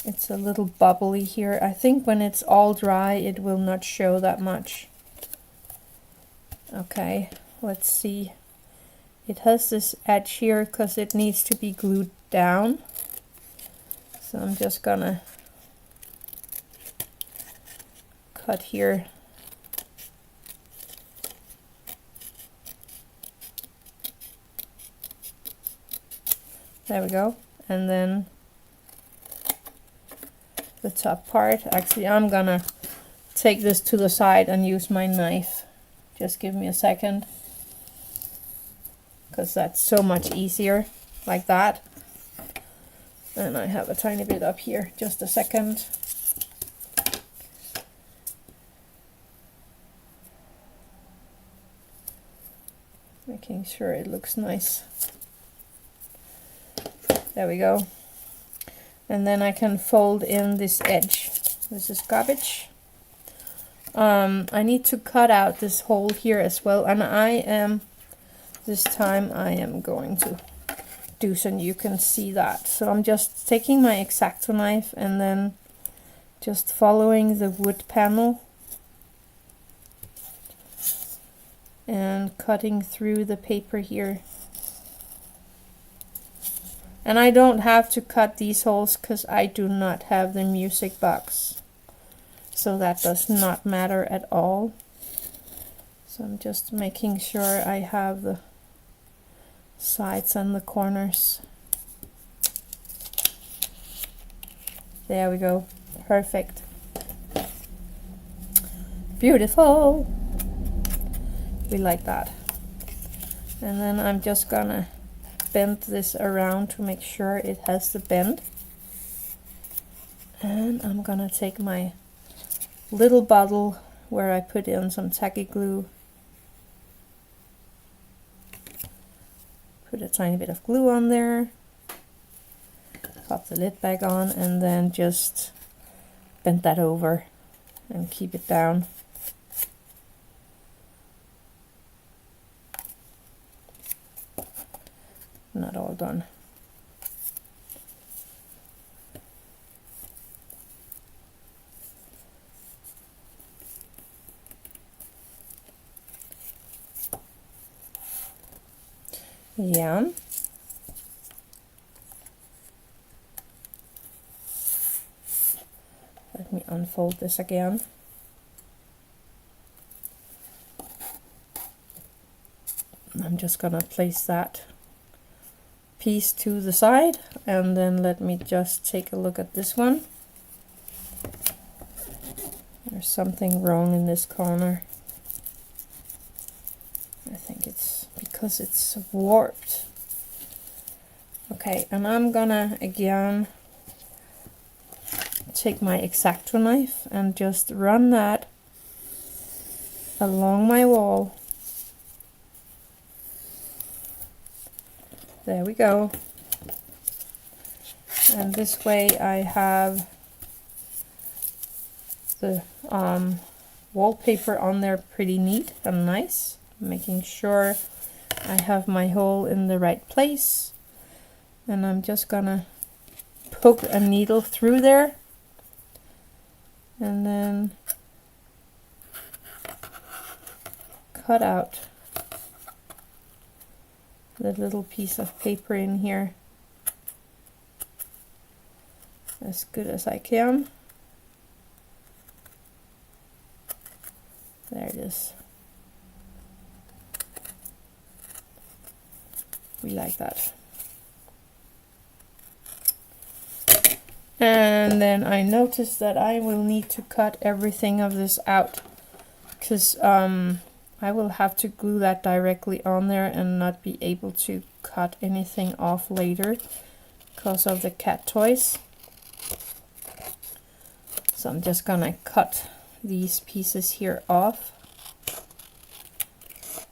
Speaker 1: It's a little bubbly here. I think when it's all dry, it will not show that much. Okay, let's see. It has this edge here because it needs to be glued down. So I'm just gonna cut here. There we go. And then the top part. Actually, I'm gonna take this to the side and use my knife. Just give me a second, because that's so much easier like that. And I have a tiny bit up here. Just a second. Making sure it looks nice. There we go. And then I can fold in this edge. This is garbage. I need to cut out this hole here as well, and this time I am going to do so you can see that. So I'm just taking my X-Acto knife and then just following the wood panel and cutting through the paper here. And I don't have to cut these holes because I do not have the music box. So that does not matter at all. So I'm just making sure I have the sides and the corners. There we go. Perfect. Beautiful. We like that. And then I'm just gonna bend this around to make sure it has the bend. And I'm gonna take my little bottle where I put in some tacky glue, put a tiny bit of glue on there, pop the lid back on, and then just bend that over and keep it down. Not all done. Yeah. Let me unfold this again. I'm just gonna place that piece to the side, and then let me just take a look at this one. There's something wrong in this corner. I think it's because it's warped. Okay, and I'm gonna again take my X-Acto knife and just run that along my wall. There we go. And this way I have the wallpaper on there pretty neat and nice, making sure I have my hole in the right place. And I'm just gonna poke a needle through there and then cut out the little piece of paper in here as good as I can. There it is. We like that. And then I noticed that I will need to cut everything of this out, because I will have to glue that directly on there and not be able to cut anything off later because of the cat toys. So I'm just gonna cut these pieces here off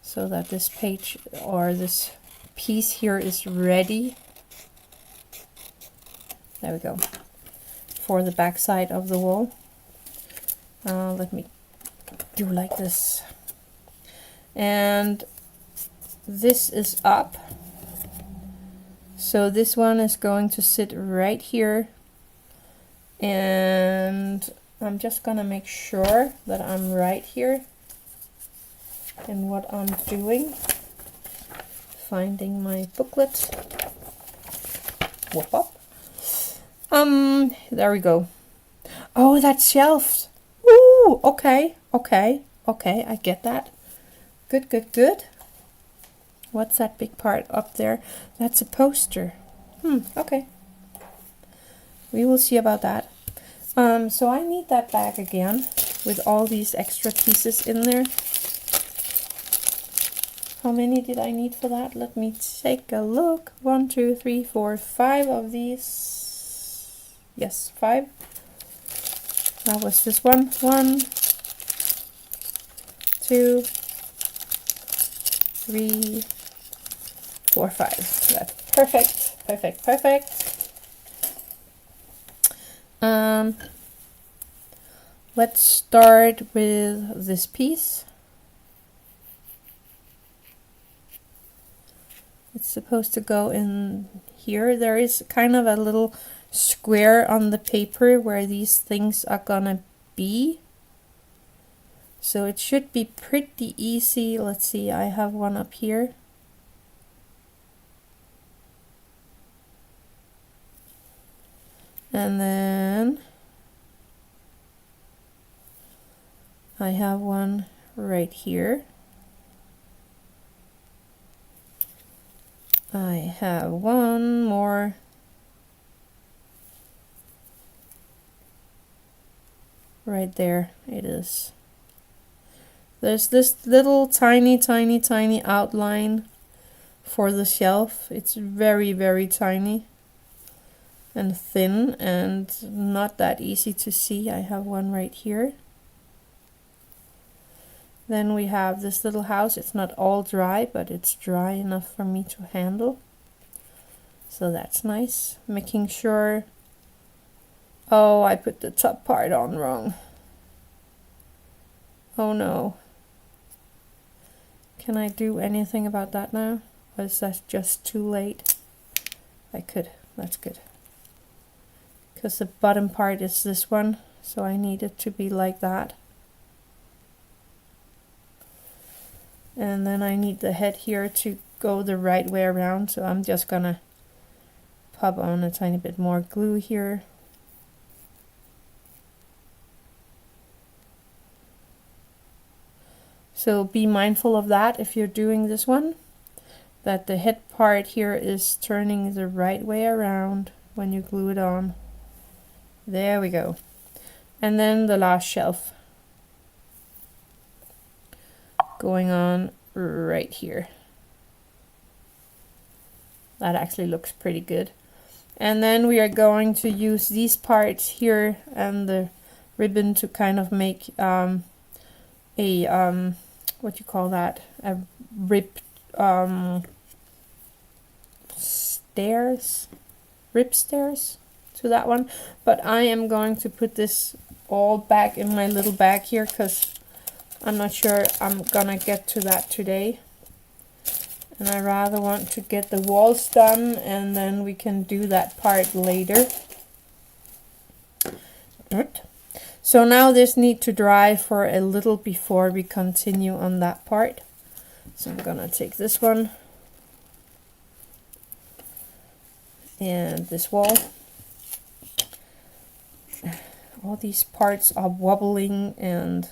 Speaker 1: so that this page or this piece here is ready. There we go. For the back side of the wall. Let me do like this. And this is up. So this one is going to sit right here. And I'm just gonna make sure that I'm right here in what I'm doing. Finding my booklet. Whoop up. There we go. Oh, that's shelves. Ooh, okay, I get that. Good. What's that big part up there? That's a poster. Okay. We will see about that. So I need that bag again with all these extra pieces in there. How many did I need for that? Let me take a look. 1, 2, 3, 4, 5 of these. Yes, 5. How was this one? 1, 2, 3, 4, 5. That's perfect. Let's start with this piece. It's supposed to go in here. There is kind of a little square on the paper where these things are gonna be. So it should be pretty easy. Let's see, I have one up here. And then I have one right here. I have one more right there. It is. There's this little tiny outline for the shelf. It's very tiny and thin and not that easy to see. I have one right here. Then we have this little house. It's not all dry, but it's dry enough for me to handle. So that's nice. Making sure... Oh, I put the top part on wrong. Oh no. Can I do anything about that now? Or is that just too late? I could. That's good. Because the bottom part is this one. So I need it to be like that. And then I need the head here to go the right way around, so I'm just gonna pop on a tiny bit more glue here. So be mindful of that if you're doing this one, that the head part here is turning the right way around when you glue it on. There we go. And then the last shelf. Going on right here. That actually looks pretty good. And then we are going to use these parts here and the ribbon to kind of make what you call that? A ribbed rib stairs to that one. But I am going to put this all back in my little bag here because I'm not sure I'm gonna get to that today. And I rather want to get the walls done and then we can do that part later. Good. So now this needs to dry for a little before we continue on that part. So I'm gonna take this one and this wall. All these parts are wobbling and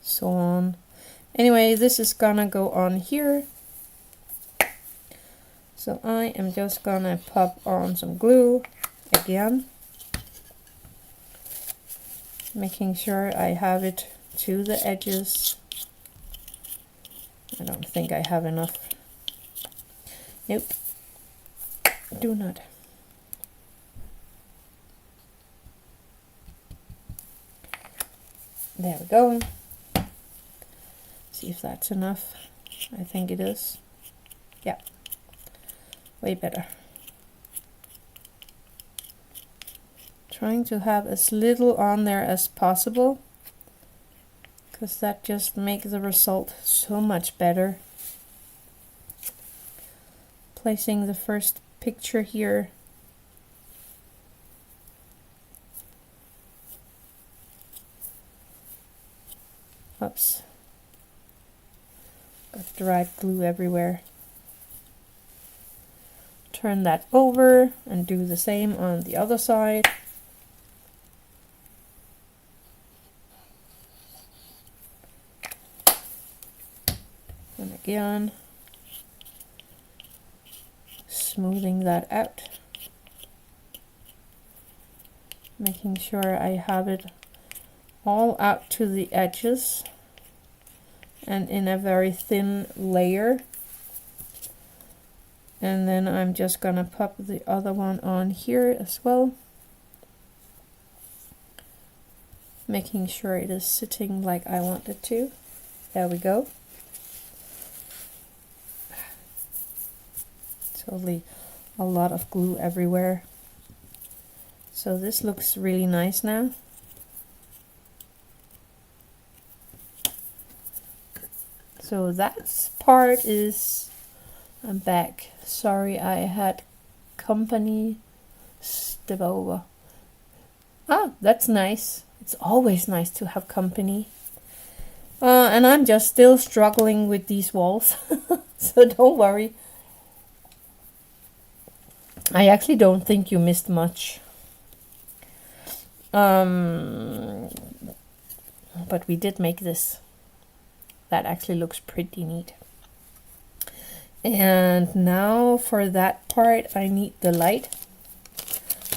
Speaker 1: so on. Anyway, this is gonna go on here. So I am just gonna pop on some glue again, making sure I have it to the edges. I don't think I have enough. Nope, do not. There we go. See if that's enough. I think it is. Yeah, way better. Trying to have as little on there as possible, because that just makes the result so much better. Placing the first picture here. Oops. Got dried glue everywhere. Turn that over and do the same on the other side. And again, smoothing that out. Making sure I have it all out to the edges and in a very thin layer. And then I'm just gonna pop the other one on here as well, making sure it is sitting like I want it to. There we go. Totally a lot of glue everywhere. So this looks really nice now. So that part is back. Sorry, I had company step over. Ah, that's nice. It's always nice to have company. And I'm just still struggling with these walls. So don't worry. I actually don't think you missed much. But we did make this. That actually looks pretty neat. And now for that part I need the light.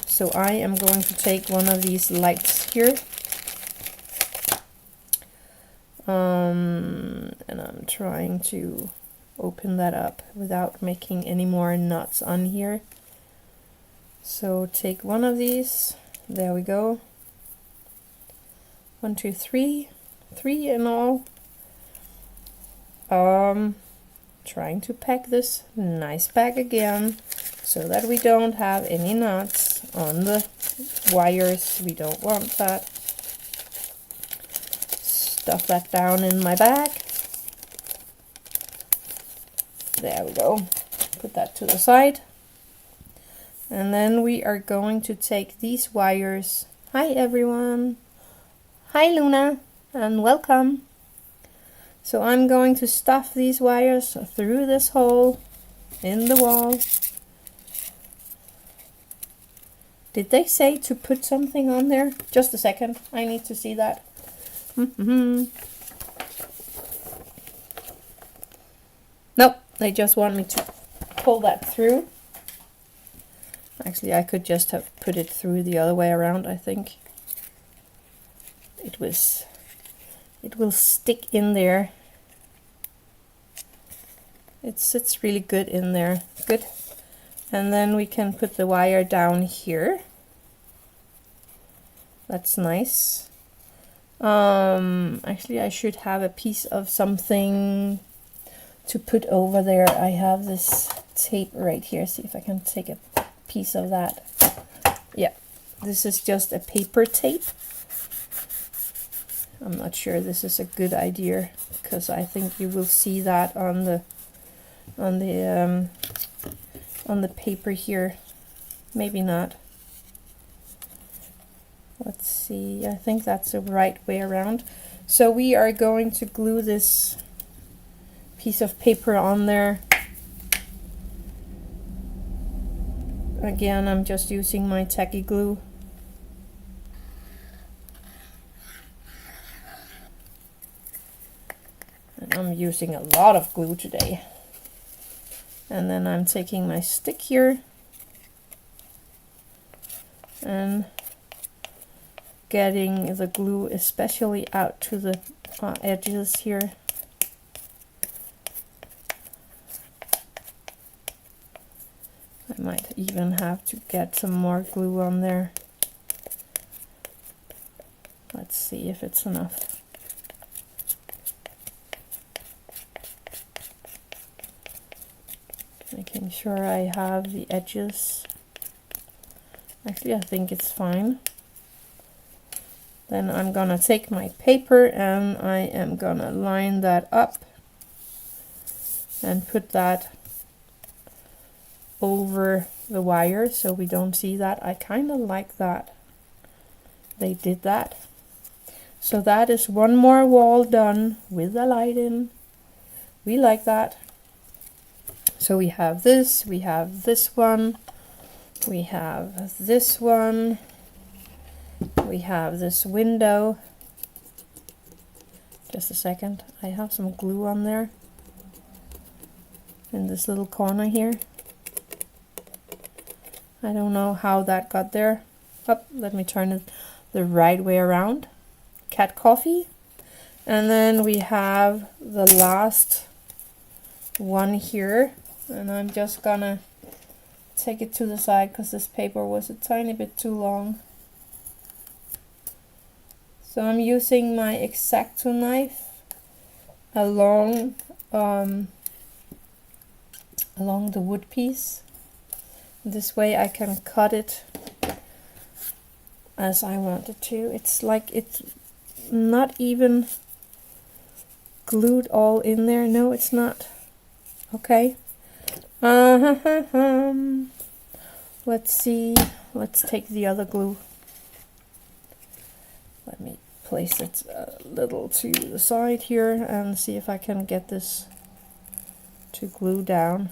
Speaker 1: So I am going to take one of these lights here. And I'm trying to open that up without making any more knots on here. So take one of these. There we go. 1, 2, 3. 3 in all. Trying to pack this nice bag again so that we don't have any knots on the wires. We don't want that. Stuff that down in my bag. There we go. Put that to the side. And then we are going to take these wires. Hi everyone. Hi Luna and welcome. So I'm going to stuff these wires through this hole in the wall. Did they say to put something on there? Just a second, I need to see that. Nope, they just want me to pull that through. Actually, I could just have put it through the other way around, I think. It will stick in there. It sits really good in there. Good. And then we can put the wire down here. That's nice. Actually, I should have a piece of something to put over there. I have this tape right here. See if I can take a piece of that. Yeah, this is just a paper tape. I'm not sure this is a good idea because I think you will see that on the paper here. Maybe not. Let's see. I think that's the right way around. So we are going to glue this piece of paper on there. Again, I'm just using my tacky glue. And I'm using a lot of glue today. And then I'm taking my stick here and getting the glue especially out to the edges here. I might even have to get some more glue on there. Let's see if it's enough. Making sure I have the edges. Actually, I think it's fine. Then I'm gonna take my paper and I am gonna line that up and put that over the wire so we don't see that. I kind of like that they did that. So that is one more wall done with the light in. We like that. So we have this one, we have this one, we have this window. Just a second, I have some glue on there in this little corner here. I don't know how that got there. Oh, let me turn it the right way around. Cat coffee. And then we have the last one here. And I'm just gonna take it to the side because this paper was a tiny bit too long. So I'm using my X-Acto knife along the wood piece. This way I can cut it as I want it to. It's like it's not even glued all in there. No, it's not. Okay. Let's see. Let's take the other glue. Let me place it a little to the side here and see if I can get this to glue down,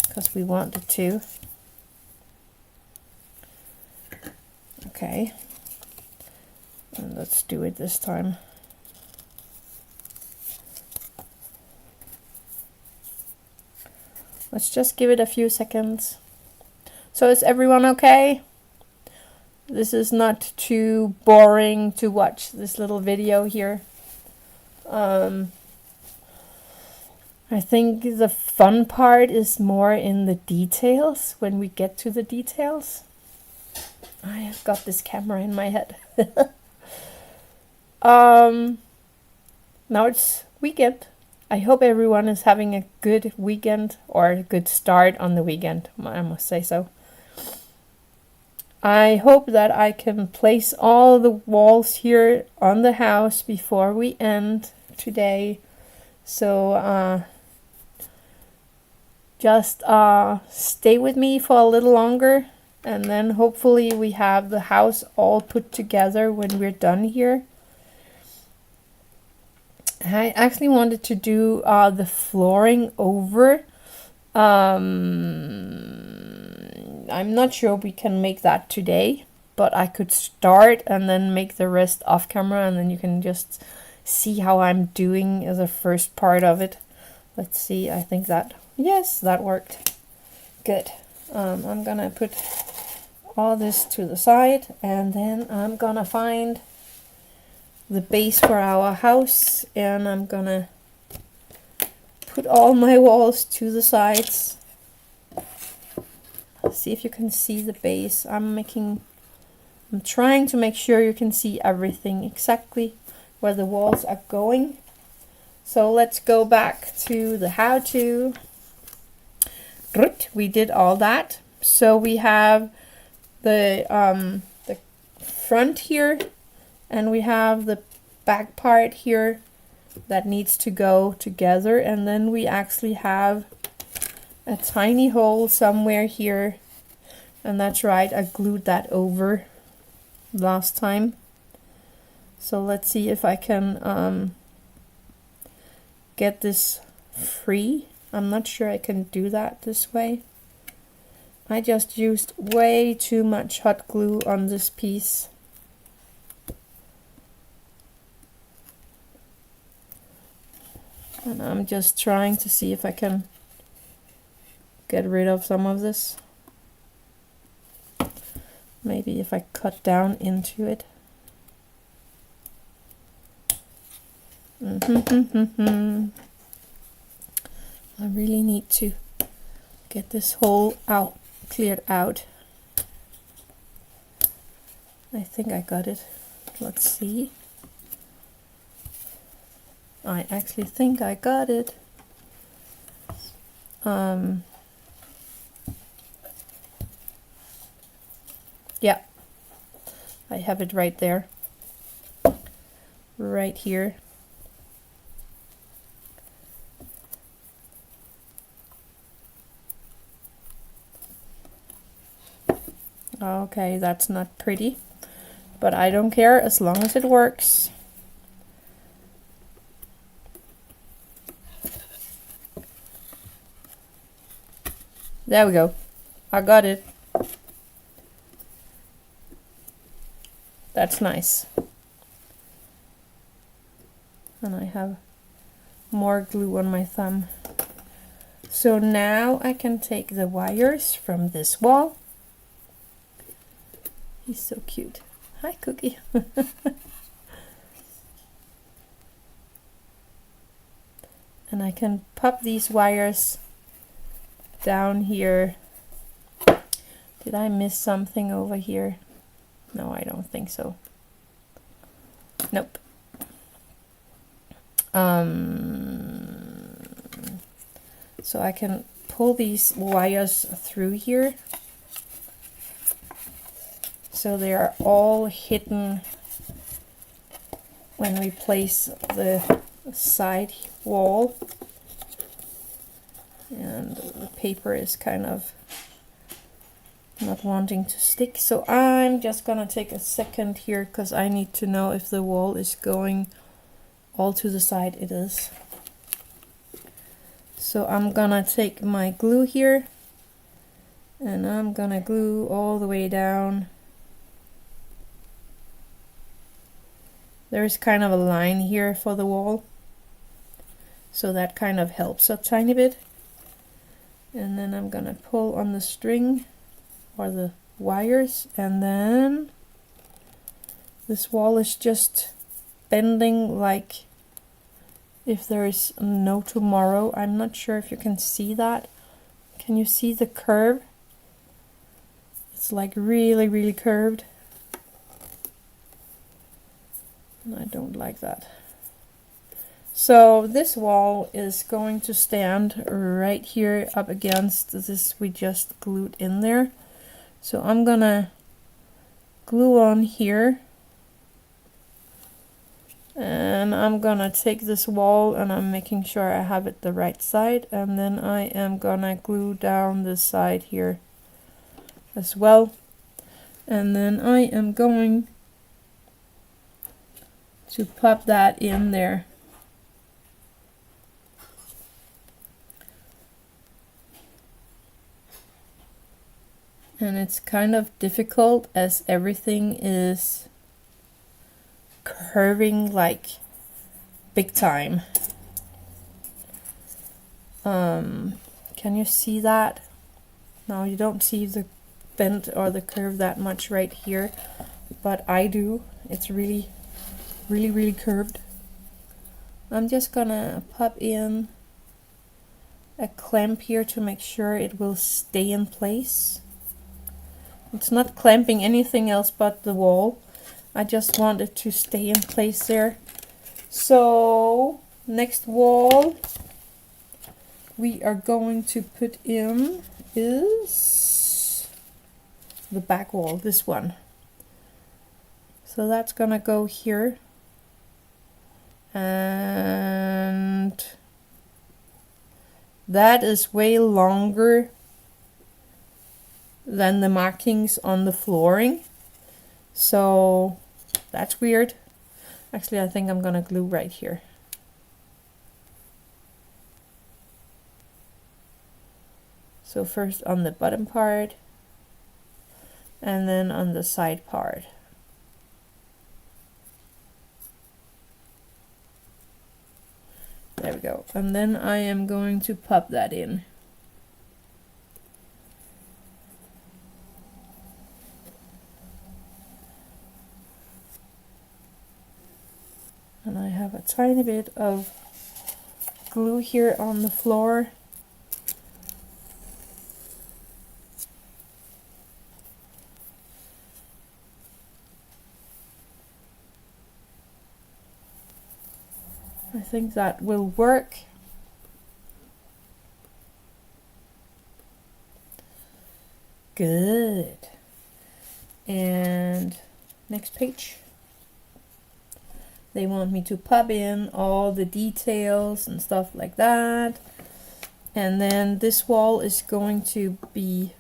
Speaker 1: because we want it to. Okay, and let's do it this time. Let's just give it a few seconds. So is everyone okay? This is not too boring to watch this little video here. I think the fun part is more in the details, when we get to the details. I have got this camera in my head. Now it's weekend. I hope everyone is having a good weekend, or a good start on the weekend, I must say so. I hope that I can place all the walls here on the house before we end today. So just stay with me for a little longer, and then hopefully we have the house all put together when we're done here. I actually wanted to do the flooring over. I'm not sure we can make that today, but I could start and then make the rest off camera, and then you can just see how I'm doing as a first part of it. Let's see, I think that, yes, that worked. Good. I'm gonna put all this to the side, and then I'm gonna find the base for our house, and I'm gonna put all my walls to the sides. See if you can see the base. I'm trying to make sure you can see everything exactly where the walls are going. So let's go back to the how-to. We did all that. So we have the front here, and we have the back part here that needs to go together, and then we actually have a tiny hole somewhere here, and that's right, I glued that over last time. So let's see if I can get this free. I'm not sure I can do that this way. I just used way too much hot glue on this piece. And I'm just trying to see if I can get rid of some of this. Maybe if I cut down into it. I really need to get this hole out, cleared out. I think I got it. Let's see. I actually think I got it. Yeah, I have it right there. Right here. Okay, that's not pretty, but I don't care as long as it works. There we go. I got it. That's nice. And I have more glue on my thumb. So now I can take the wires from this wall. He's so cute. Hi, Cookie. And I can pop these wires down here. Did I miss something over here? No, I don't think so. Nope. So I can pull these wires through here. So they are all hidden when we place the side wall. And the paper is kind of not wanting to stick. So I'm just gonna take a second here because I need to know if the wall is going all to the side. It is. So I'm gonna take my glue here and I'm gonna glue all the way down. There's kind of a line here for the wall, so that kind of helps a tiny bit. And then I'm gonna pull on the string or the wires, and then this wall is just bending like if there is no tomorrow. I'm not sure if you can see that. Can you see the curve? It's like really curved. And I don't like that. So this wall is going to stand right here up against this we just glued in there. So I'm gonna glue on here. And I'm gonna take this wall and I'm making sure I have it the right side, and then I am gonna glue down this side here as well. And then I am going to pop that in there. And it's kind of difficult as everything is curving like big time. Can you see that? No, you don't see the bend or the curve that much right here, but I do. It's really curved. I'm just gonna pop in a clamp here to make sure it will stay in place. It's not clamping anything else but the wall. I just want it to stay in place there. So next wall we are going to put in is the back wall, this one. So that's gonna go here, and that is way longer than the markings on the flooring, so that's weird. Actually, I think I'm gonna glue right here. So first on the bottom part, and then on the side part. There we go. And then I am going to pop that in. And I have a tiny bit of glue here on the floor. I think that will work. Good. And next page. They want me to pop in all the details and stuff like that. And then this wall is going to be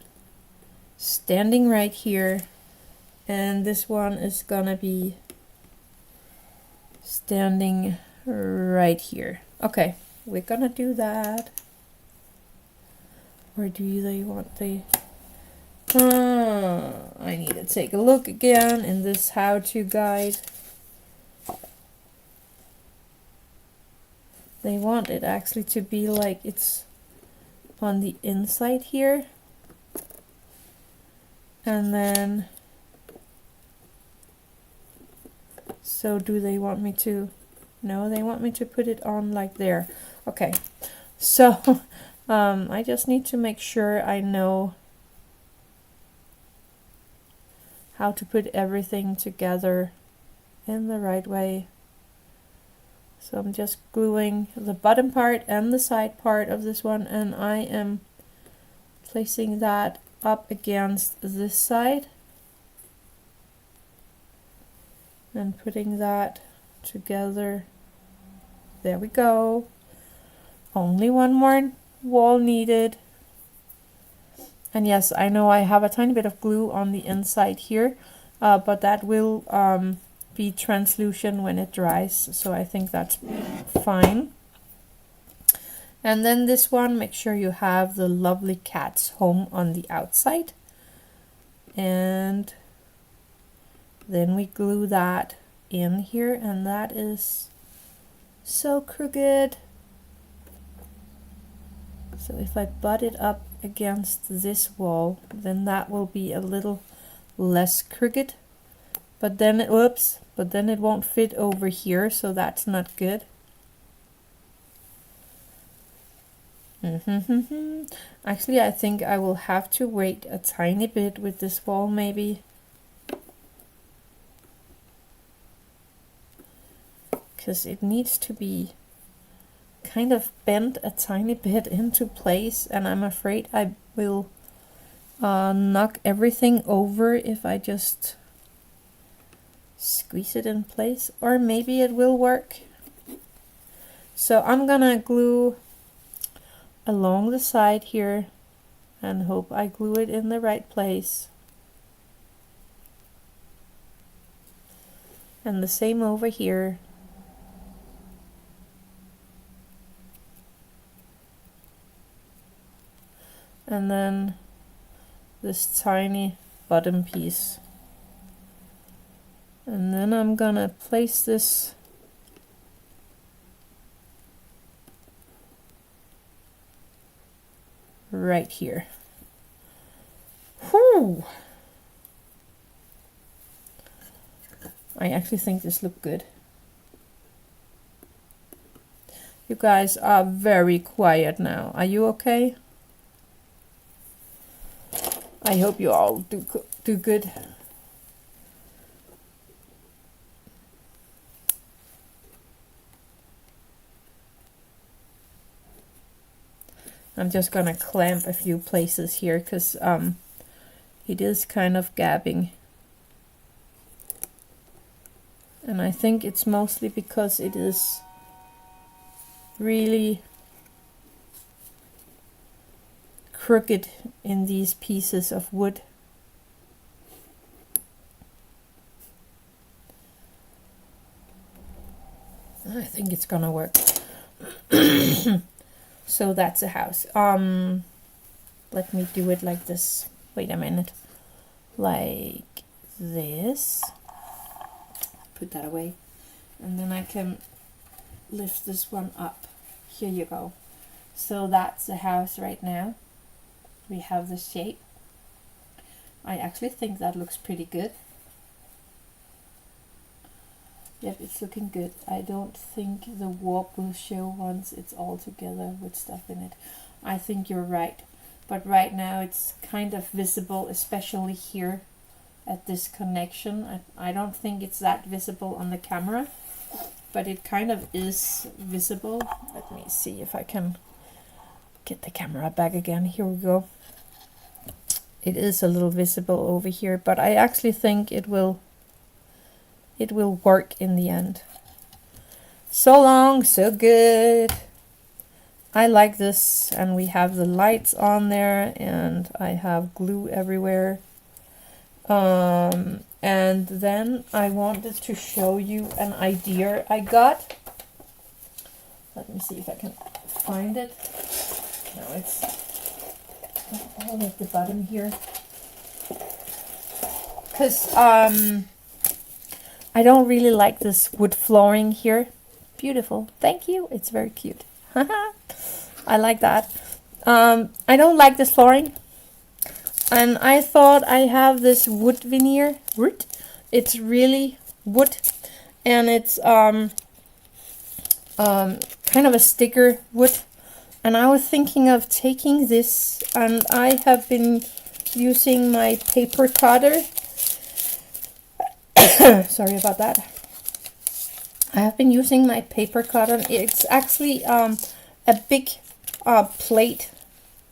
Speaker 1: standing right here. And this one is gonna be standing right here. Okay, we're gonna do that. Or do they want the... I need to take a look again in this how-to guide. They want it actually to be like it's on the inside here. And then... So do they want me to... No, they want me to put it on like there. Okay, so I just need to make sure I know how to put everything together in the right way. So I'm just gluing the bottom part and the side part of this one, and I am placing that up against this side and putting that together. There we go. Only one more wall needed. And yes, I know I have a tiny bit of glue on the inside here, but that will be translucent when it dries, so I think that's fine. And then this one, make sure you have the lovely cat's home on the outside, and then we glue that in here, and that is so crooked. So if I butt it up against this wall, then that will be a little less crooked, but then it, whoops, but then it won't fit over here, so that's not good. Actually, I think I will have to wait a tiny bit with this wall, maybe. Because it needs to be kind of bent a tiny bit into place, and I'm afraid I will knock everything over if I just squeeze it in place, or maybe it will work. So I'm gonna glue along the side here and hope I glue it in the right place. And the same over here. And then this tiny bottom piece. And then I'm gonna place this right here. Whew. I actually think this looks good. You guys are very quiet now. Are you okay? I hope you all do good. I'm just gonna clamp a few places here because it is kind of gapping. And I think it's mostly because it is really crooked in these pieces of wood. I think it's gonna work. So that's a house. Let me do it like this. Wait a minute. Like this. Put that away. And then I can lift this one up. Here you go. So that's the house right now. We have the shape. I actually think that looks pretty good. Yep, it's looking good. I don't think the warp will show once it's all together with stuff in it. I think you're right. But right now it's kind of visible, especially here at this connection. I don't think it's that visible on the camera, but it kind of is visible. Let me see if I can get the camera back again. Here we go. It is a little visible over here, but I actually think it will work in the end. So long, so good. I like this, and we have the lights on there, and I have glue everywhere. And then I wanted to show you an idea I got. Let me see if I can find it. No, it's all at the bottom here. Because I don't really like this wood flooring here. Beautiful. Thank you. It's very cute. I like that. I don't like this flooring. And I thought I have this wood veneer. It's really wood. And it's kind of a sticker wood. And I was thinking of taking this, and I have been using my paper cutter. Sorry about that. I have been using my paper cutter. It's actually a big plate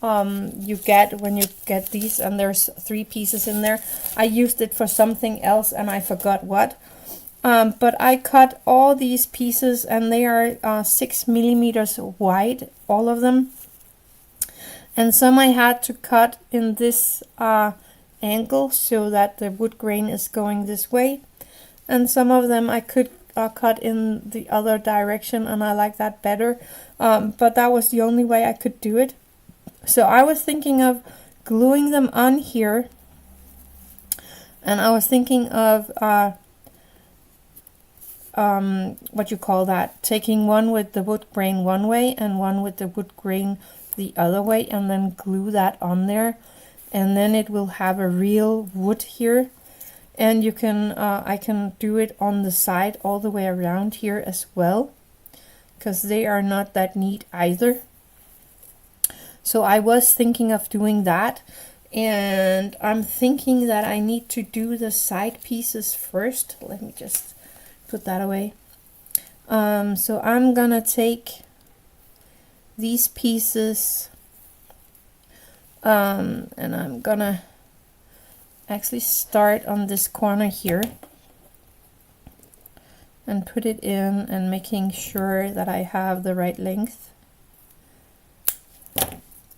Speaker 1: you get when you get these, and there's 3 pieces in there. I used it for something else and I forgot what. But I cut all these pieces, and they are 6 millimeters wide, all of them. And some I had to cut in this angle so that the wood grain is going this way. And some of them I could cut in the other direction, and I like that better. But that was the only way I could do it. So I was thinking of gluing them on here. And I was thinking of what you call that, taking one with the wood grain one way and one with the wood grain the other way, and then glue that on there, and then it will have a real wood here. And you can I can do it on the side all the way around here as well, because they are not that neat either. So I was thinking of doing that, and I'm thinking that I need to do the side pieces first. Let me just put that away. So I'm gonna take these pieces and I'm gonna actually start on this corner here and put it in, and making sure that I have the right length.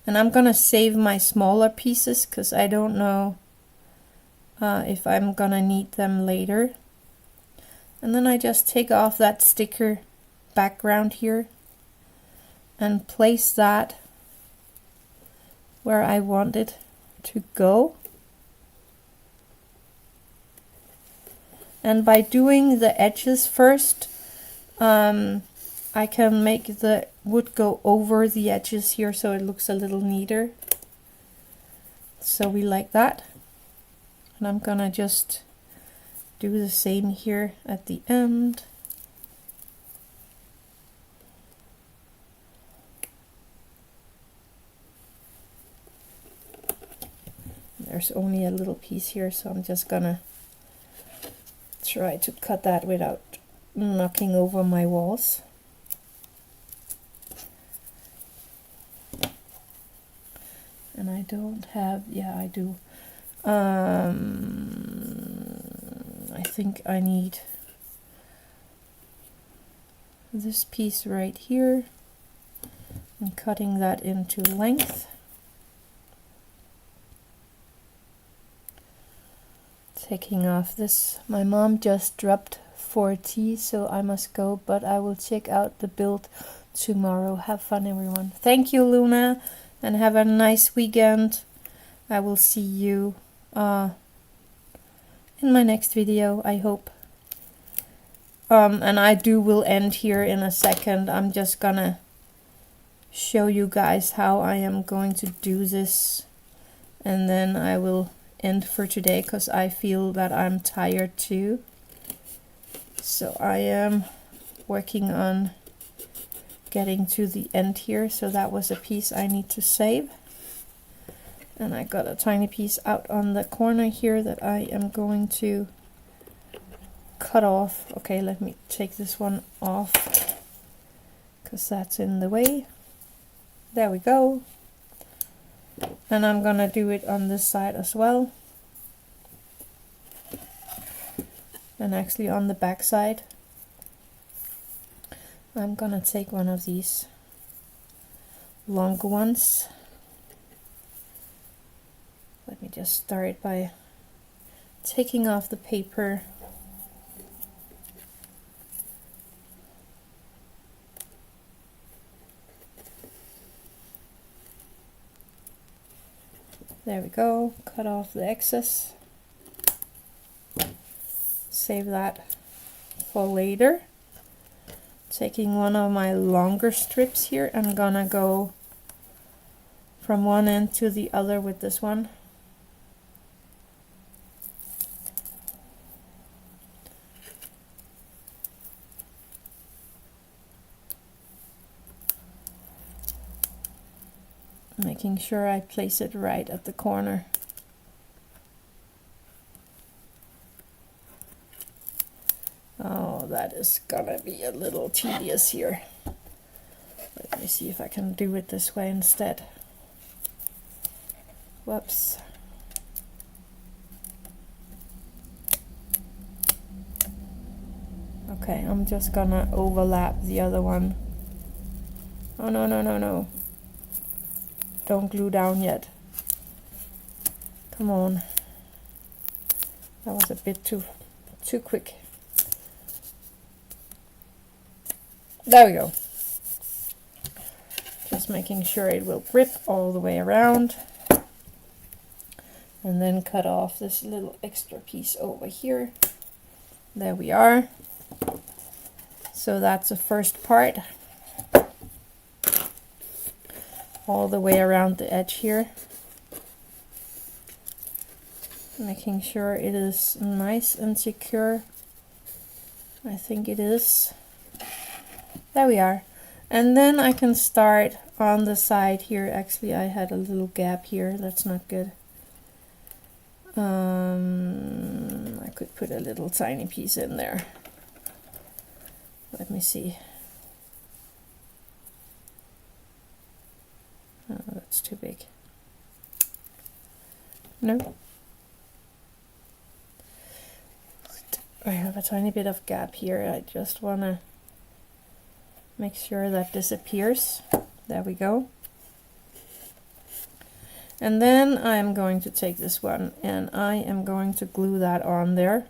Speaker 1: And I'm gonna save my smaller pieces because I don't know if I'm gonna need them later. And then I just take off that sticker background here and place that where I want it to go. And by doing the edges first, I can make the wood go over the edges here so it looks a little neater. So we like that. And I'm gonna just do the same here at the end. There's only a little piece here, so I'm just gonna try to cut that without knocking over my walls. And I don't have, yeah, I do. I think I need this piece right here and cutting that into length. Taking off this. My mom just dropped for tea, so I must go, but I will check out the build tomorrow. Have fun, everyone. Thank you, Luna, and have a nice weekend. I will see you in my next video, I hope. And I will end here in a second. I'm just gonna show you guys how I am going to do this, and then I will end for today because I feel that I'm tired too. So I am working on getting to the end here. So that was a piece I need to save. And I got a tiny piece out on the corner here that I am going to cut off. Okay, let me take this one off because that's in the way. There we go. And I'm gonna do it on this side as well. And actually on the back side. I'm gonna take one of these longer ones. Let me just start by taking off the paper. There we go, cut off the excess. Save that for later. Taking one of my longer strips here, I'm gonna go from one end to the other with this one. Making sure I place it right at the corner. Oh, that is gonna be a little tedious here. Let me see if I can do it this way instead. Whoops. Okay, I'm just gonna overlap the other one. Oh, no, no, no, no. Don't glue down yet. Come on. That was a bit too quick. There we go. Just making sure it will grip all the way around. And then cut off this little extra piece over here. There we are. So that's the first part. All the way around the edge here. Making sure it is nice and secure. I think it is. There we are. And then I can start on the side here. Actually, I had a little gap here. That's not good. I could put a little tiny piece in there. Let me see. Oh, that's too big. No. I have a tiny bit of gap here. I just want to make sure that disappears. There we go. And then I'm going to take this one and I am going to glue that on there.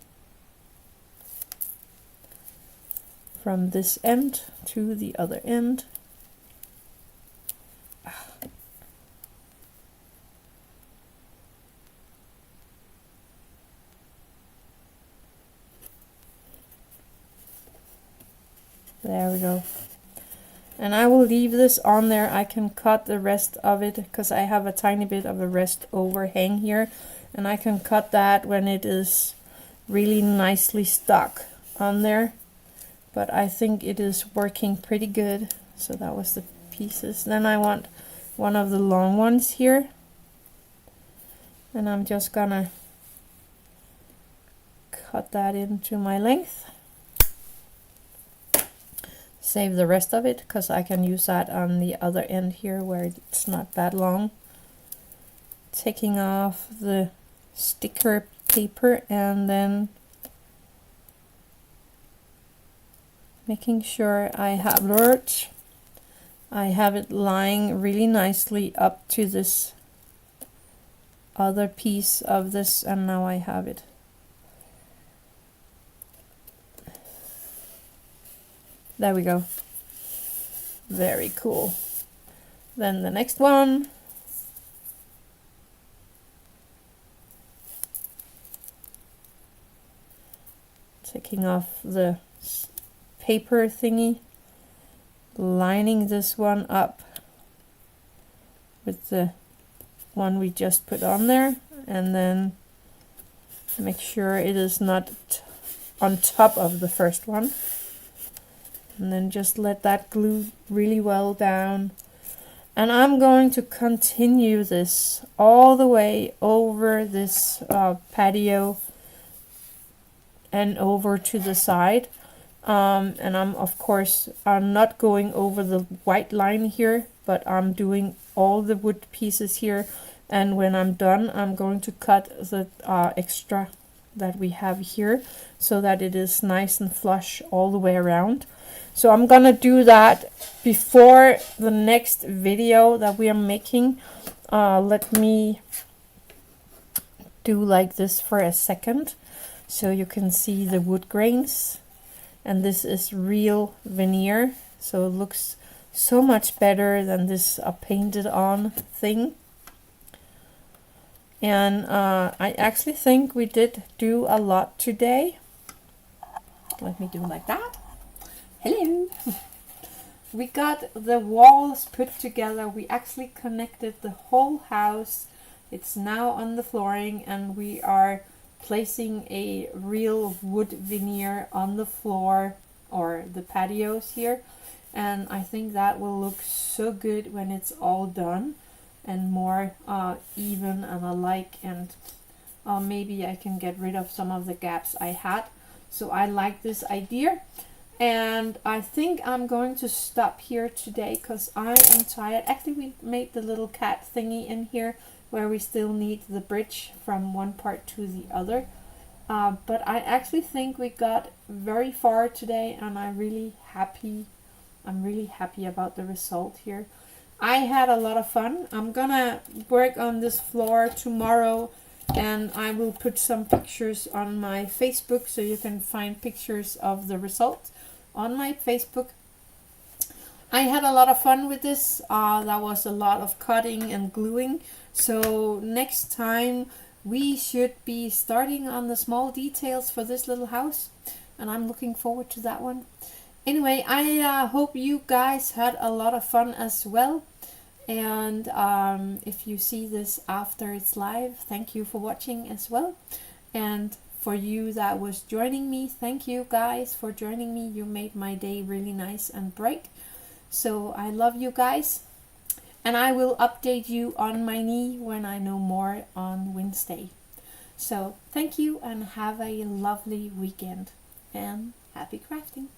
Speaker 1: From this end to the other end. There we go. And I will leave this on there. I can cut the rest of it because I have a tiny bit of a rest overhang here. And I can cut that when it is really nicely stuck on there. But I think it is working pretty good. So that was the pieces. Then I want one of the long ones here. And I'm just gonna cut that into my length. Save the rest of it because I can use that on the other end here where it's not that long. taking off the sticker paper and then making sure I have it lying really nicely up to this other piece of this, and now I have it. There we go. Very cool. Then the next one. Taking off the paper thingy, lining this one up with the one we just put on there, and then make sure it is not on top of the first one, and then just let that glue really well down. And I'm going to continue this all the way over this patio and over to the side, and I'm not going over the white line here, but I'm doing all the wood pieces here, and when I'm done I'm going to cut the extra that we have here so that it is nice and flush all the way around. So I'm gonna do that before the next video that we are making. Let me do like this for a second so you can see the wood grains, and this is real veneer, so it looks so much better than this painted on thing. And I actually think we did do a lot today. Let me do like that. Hello. We got the walls put together. We actually connected the whole house. It's now on the flooring, and we are placing a real wood veneer on the floor or the patios here, and I think that will look so good when it's all done and more even and alike, and maybe I can get rid of some of the gaps I had. So I like this idea, and I think I'm going to stop here today because I am tired. Actually, we made the little cat thingy in here where we still need the bridge from one part to the other, but I actually think we got very far today, and I'm really happy about the result here. I had a lot of fun. I'm gonna work on this floor tomorrow, and I will put some pictures on my Facebook so you can find pictures of the result on my Facebook. I had a lot of fun with this. That was a lot of cutting and gluing. So next time we should be starting on the small details for this little house, and I'm looking forward to that one. Anyway, I hope you guys had a lot of fun as well. And if you see this after it's live, thank you for watching as well. And for you that was joining me, thank you guys for joining me. You made my day really nice and bright. So I love you guys. And I will update you on my knee when I know more on Wednesday. So thank you and have a lovely weekend. And happy crafting.